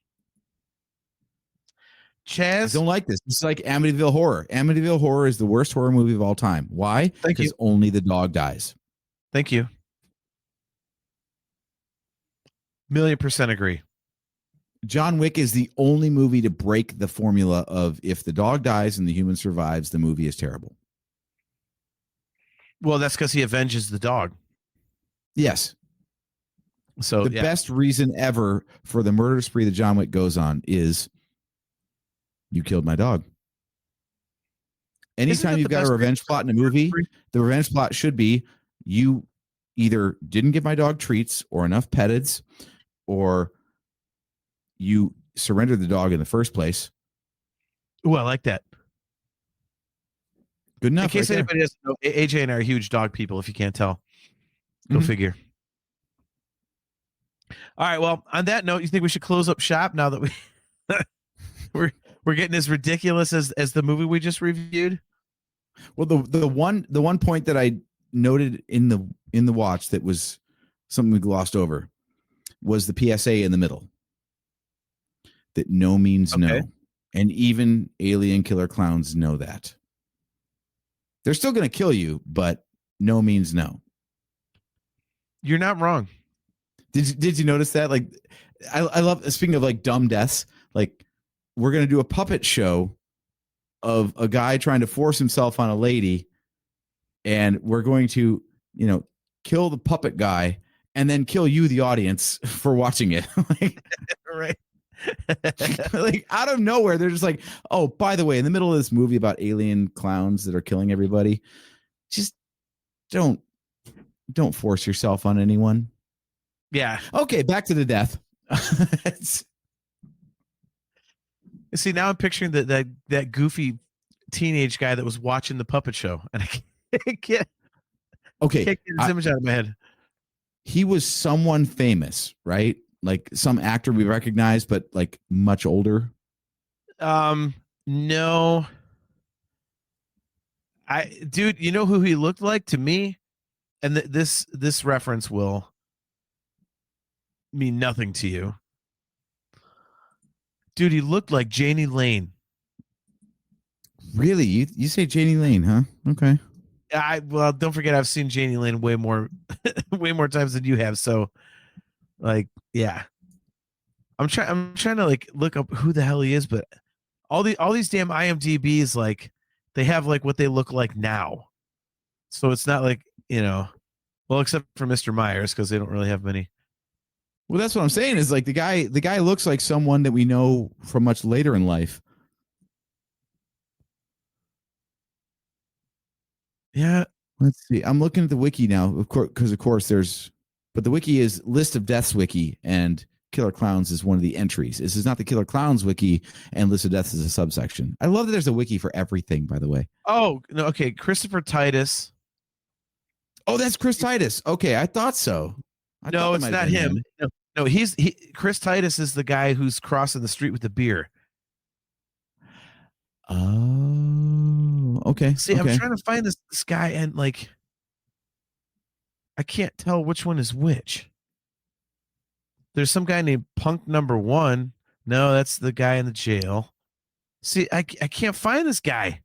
Chaz, I don't like this. It's like Amityville Horror. Amityville Horror is the worst horror movie of all time. Why? Because only the dog dies. Thank you. 1,000,000% agree. John Wick is the only movie to break the formula of if the dog dies and the human survives, the movie is terrible. Well, that's because he avenges the dog. Yes. So the best reason ever for the murder spree that John Wick goes on is you killed my dog. Anytime you've got a revenge plot in a movie, the revenge plot should be you either didn't give my dog treats or enough pets, or you surrendered the dog in the first place. Oh, I like that. Good enough. In case anybody doesn't know, AJ and I are huge dog people, if you can't tell. Go figure. All right. Well, on that note, you think we should close up shop now that we're getting as ridiculous as the movie we just reviewed? Well, the one point that I noted in the watch that was something we glossed over was the PSA in the middle. That no means no. And even alien killer clowns know that. They're still going to kill you, but no means no. You're not wrong. Did you notice that? Like, I love, speaking of like dumb deaths, like we're going to do a puppet show of a guy trying to force himself on a lady, and we're going to, kill the puppet guy and then kill you, the audience, for watching it. Like, right. Like out of nowhere, they're just like, oh, by the way, in the middle of this movie about alien clowns that are killing everybody, just don't force yourself on anyone. Yeah. Okay, back to the death. See, now I'm picturing that goofy teenage guy that was watching the puppet show, and I can't get his image out of my head. He was someone famous, right? Like some actor we recognize, but like much older. No. Dude, you know who he looked like to me? And this reference will mean nothing to you. Dude, he looked like Janie Lane. Really? You say Janie Lane, huh? Okay. Well, don't forget I've seen Janie Lane way more times than you have. So, like, yeah. I'm trying to like look up who the hell he is, but all these damn IMDb's, like, they have like what they look like now. So it's not like, well, except for Mr. Myers, because they don't really have many. Well, that's what I'm saying is like the guy looks like someone that we know from much later in life. Yeah. Let's see. I'm looking at the wiki now, of course, because of course but the wiki is List of Deaths wiki, and Killer Clowns is one of the entries. This is not the Killer Clowns wiki, and List of Deaths is a subsection. I love that there's a wiki for everything, by the way. Oh, no, okay. Christopher Titus. Oh, that's Chris Titus. Okay, I thought so. No, it's not him. No, Chris Titus is the guy who's crossing the street with the beer. Oh, okay. See, I'm trying to find this guy, and like, I can't tell which one is which. There's some guy named Punk Number 1. No, that's the guy in the jail. See, I can't find this guy.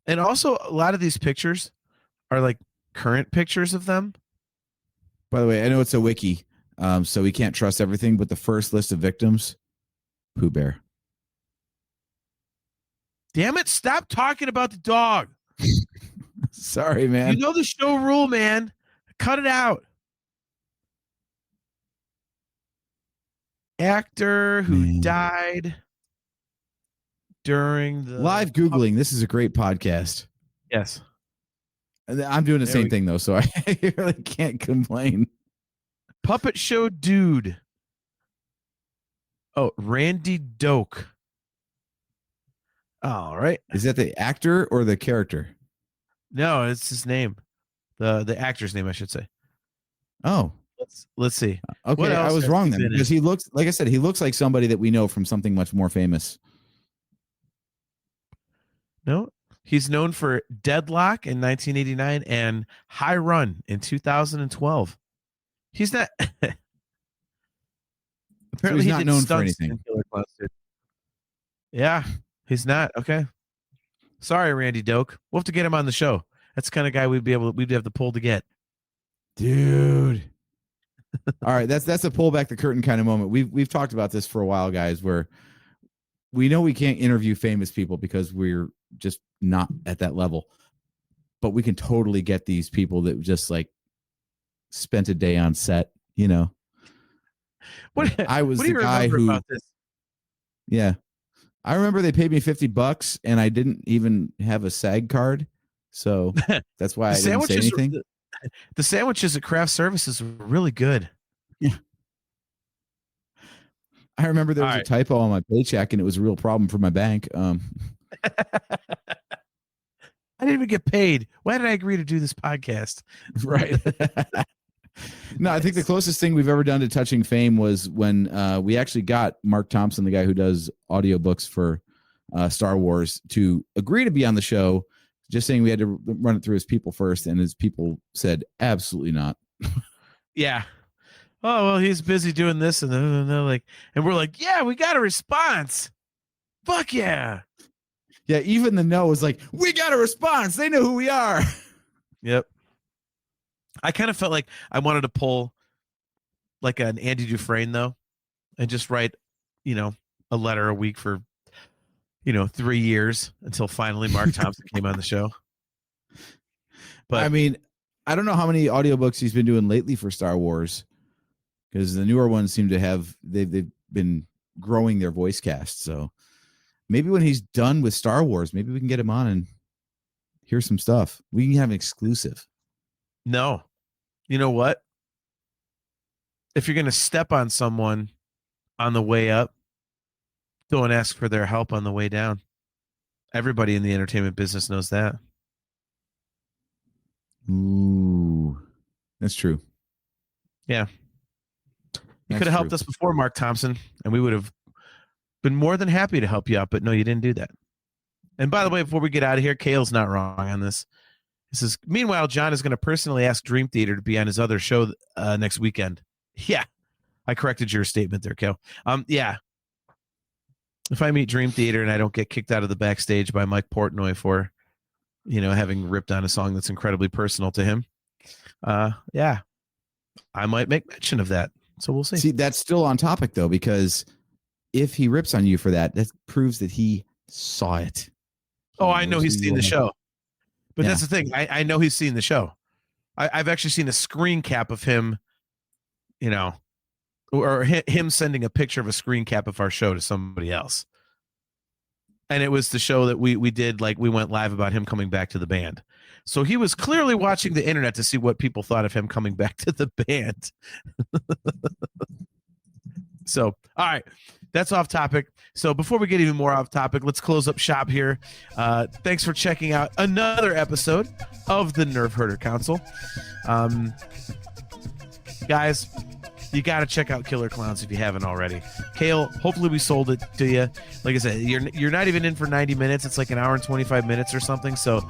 And also, a lot of these pictures are like current pictures of them. By the way, I know it's a wiki, so we can't trust everything, but the first list of victims, Pooh Bear. Damn it! Stop talking about the dog. Sorry, man. You know the show rule, man. Cut it out. Actor who died during the Live Googling. This is a great podcast. Yes. I'm doing the same thing, though, so I really can't complain. Puppet show dude. Oh, Randy Doak. All right. Is that the actor or the character? No, it's his name. The actor's name, I should say. Oh. Let's see. Okay, I was wrong then. Because he looks, like I said, he looks like somebody that we know from something much more famous. No, he's known for Deadlock in 1989 and High Run in 2012. He's not. Apparently, he's he not did known for stunts anything. in Killer Clowns 2. Yeah, he's not. Okay. Sorry, Randy Doak. We'll have to get him on the show. That's the kind of guy we'd have to pull to get. Dude. All right, that's a pull back the curtain kind of moment. We've talked about this for a while, guys, where we know we can't interview famous people because we're just not at that level. But we can totally get these people that just like spent a day on set, you know. I was the guy who about this? Yeah. I remember they paid me $50 and I didn't even have a SAG card. So that's why I didn't say anything. The sandwiches at craft services were really good. Yeah. I remember there was a typo on my paycheck and it was a real problem for my bank. I didn't even get paid. Why did I agree to do this podcast? Right. No, I think the closest thing we've ever done to touching fame was when we actually got Mark Thompson, the guy who does audiobooks for Star Wars, to agree to be on the show, just saying we had to run it through his people first, and his people said absolutely not. Yeah. Oh, well, he's busy doing this, and they're like, and we're like, yeah, we got a response. Fuck yeah. Yeah, even the no was like, we got a response. They know who we are. Yep. I kind of felt like I wanted to pull like an Andy Dufresne, though, and just write, a letter a week for, 3 years until finally Mark Thompson came on the show. But I mean, I don't know how many audiobooks he's been doing lately for Star Wars, because the newer ones seem to have, they've been growing their voice cast. So maybe when he's done with Star Wars, maybe we can get him on and hear some stuff. We can have an exclusive. No. You know what? If you're going to step on someone on the way up, don't ask for their help on the way down. Everybody in the entertainment business knows that. Ooh, that's true. Yeah. You could have helped us before, Mark Thompson, and we would have been more than happy to help you out, but no, you didn't do that. And by the way, before we get out of here, Kale's not wrong on this. Meanwhile, John is going to personally ask Dream Theater to be on his other show next weekend. Yeah. I corrected your statement there, Kale. Yeah. If I meet Dream Theater and I don't get kicked out of the backstage by Mike Portnoy for, having ripped on a song that's incredibly personal to him, yeah, I might make mention of that. So we'll see. See, that's still on topic, though, because if he rips on you for that, that proves that he saw it. Oh, I know he's seen the show. But that's the thing. I know he's seen the show. I've actually seen a screen cap of him, or him sending a picture of a screen cap of our show to somebody else. And it was the show that we did, like we went live about him coming back to the band. So he was clearly watching the internet to see what people thought of him coming back to the band. So, all right. That's off topic. So before we get even more off topic, let's close up shop here. Thanks for checking out another episode of the Nerf Herder Council. Guys, you got to check out Killer Clowns if you haven't already. Kale, hopefully we sold it to you. Like I said, you're not even in for 90 minutes. It's like an hour and 25 minutes or something. So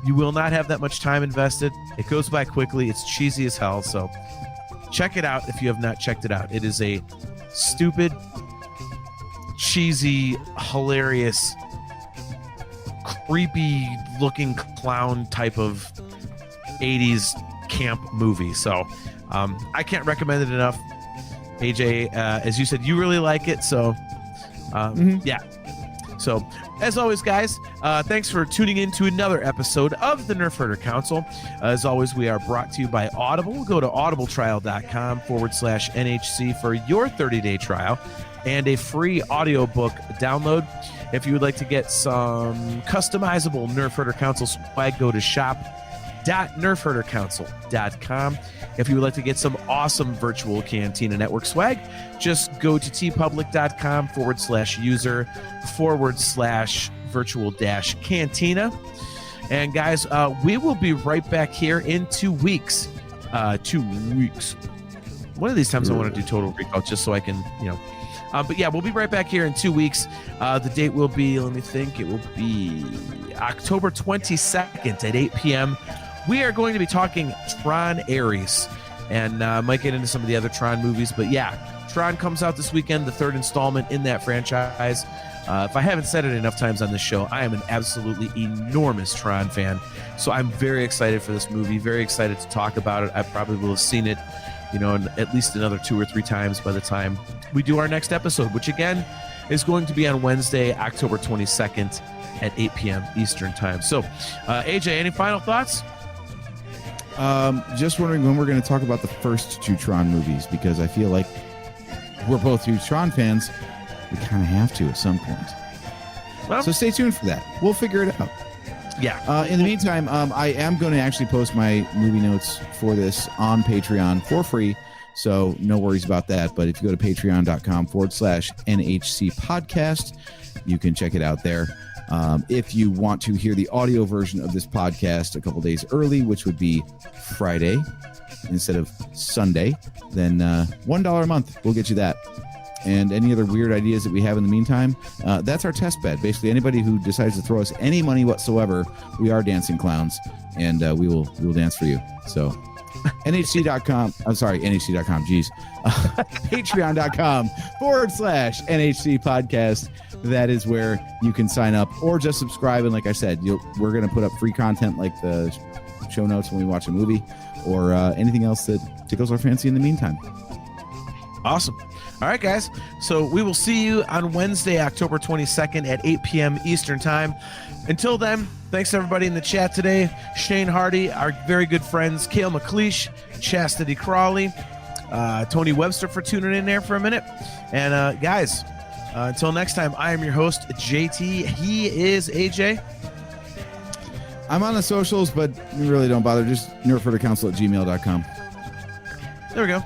you will not have that much time invested. It goes by quickly. It's cheesy as hell. So check it out if you have not checked it out. It is a stupid, cheesy, hilarious, creepy looking clown type of 80s camp movie. So I can't recommend it enough. AJ, as you said, you really like it. So yeah. So as always, guys, thanks for tuning in to another episode of the Nerf Herder Council. As always, we are brought to you by Audible. Go to audibletrial.com/NHC for your 30-day trial and a free audiobook download. If you would like to get some customizable Nerf Herder Council swag, go to shop.nerfherdercouncil.com. If you would like to get some awesome virtual Cantina Network swag, just go to tpublic.com/user/virtual-cantina. And guys, we will be right back here in 2 weeks. 2 weeks. One of these times I want to do Total Recall just so I can, but yeah, we'll be right back here in 2 weeks. The date will be, let me think, it will be October 22nd at 8 p.m. We are going to be talking Tron Ares, and might get into some of the other Tron movies. But yeah, Tron comes out this weekend, the third installment in that franchise. If I haven't said it enough times on this show, I am an absolutely enormous Tron fan. So I'm very excited for this movie, very excited to talk about it. I probably will have seen it, at least another 2 or 3 times by the time we do our next episode, which again is going to be on Wednesday, October 22nd at 8 p.m. Eastern time. So, AJ, any final thoughts? Just wondering when we're going to talk about the first 2 Tron movies, because I feel like we're both huge Tron fans. We kind of have to at some point. Well, so stay tuned for that. We'll figure it out. Yeah. In the meantime, I am going to actually post my movie notes for this on Patreon for free. So no worries about that. But if you go to patreon.com/NHC podcast, you can check it out there. If you want to hear the audio version of this podcast a couple days early, which would be Friday instead of Sunday, then $1 a month will get you that. And any other weird ideas that we have in the meantime, that's our test bed. Basically, anybody who decides to throw us any money whatsoever, we are dancing clowns, and we will dance for you. So NHC.com, I'm sorry, NHC.com, geez. Patreon.com/NHC podcast. That is where you can sign up or just subscribe. And like I said, we're going to put up free content like the show notes when we watch a movie or anything else that tickles our fancy in the meantime. Awesome. All right, guys. So we will see you on Wednesday, October 22nd at 8 p.m. Eastern time. Until then, thanks to everybody in the chat today. Shane Hardy, our very good friends, Cale McLeish, Chastity Crawley, Tony Webster for tuning in there for a minute. And guys, until next time, I am your host, JT. He is AJ. I'm on the socials, but you really don't bother. Just nerfherdercouncil@gmail.com. There we go.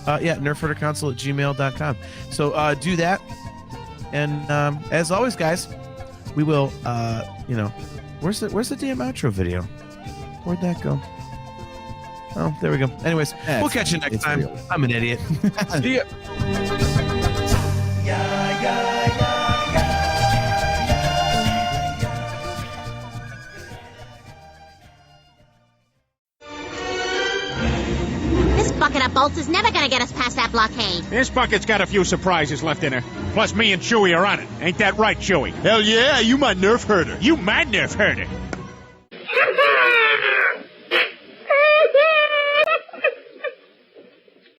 nerfherdercouncil@gmail.com. So do that. And as always, guys, we will, where's the damn outro video? Where'd that go? Oh, there we go. Anyways, we'll catch you next time. Real. I'm an idiot. See ya. This bucket of bolts is never gonna get us past that blockade. This bucket's got a few surprises left in her. Plus, me and Chewie are on it. Ain't that right, Chewie? Hell yeah, you my Nerf herder. You my Nerf herder.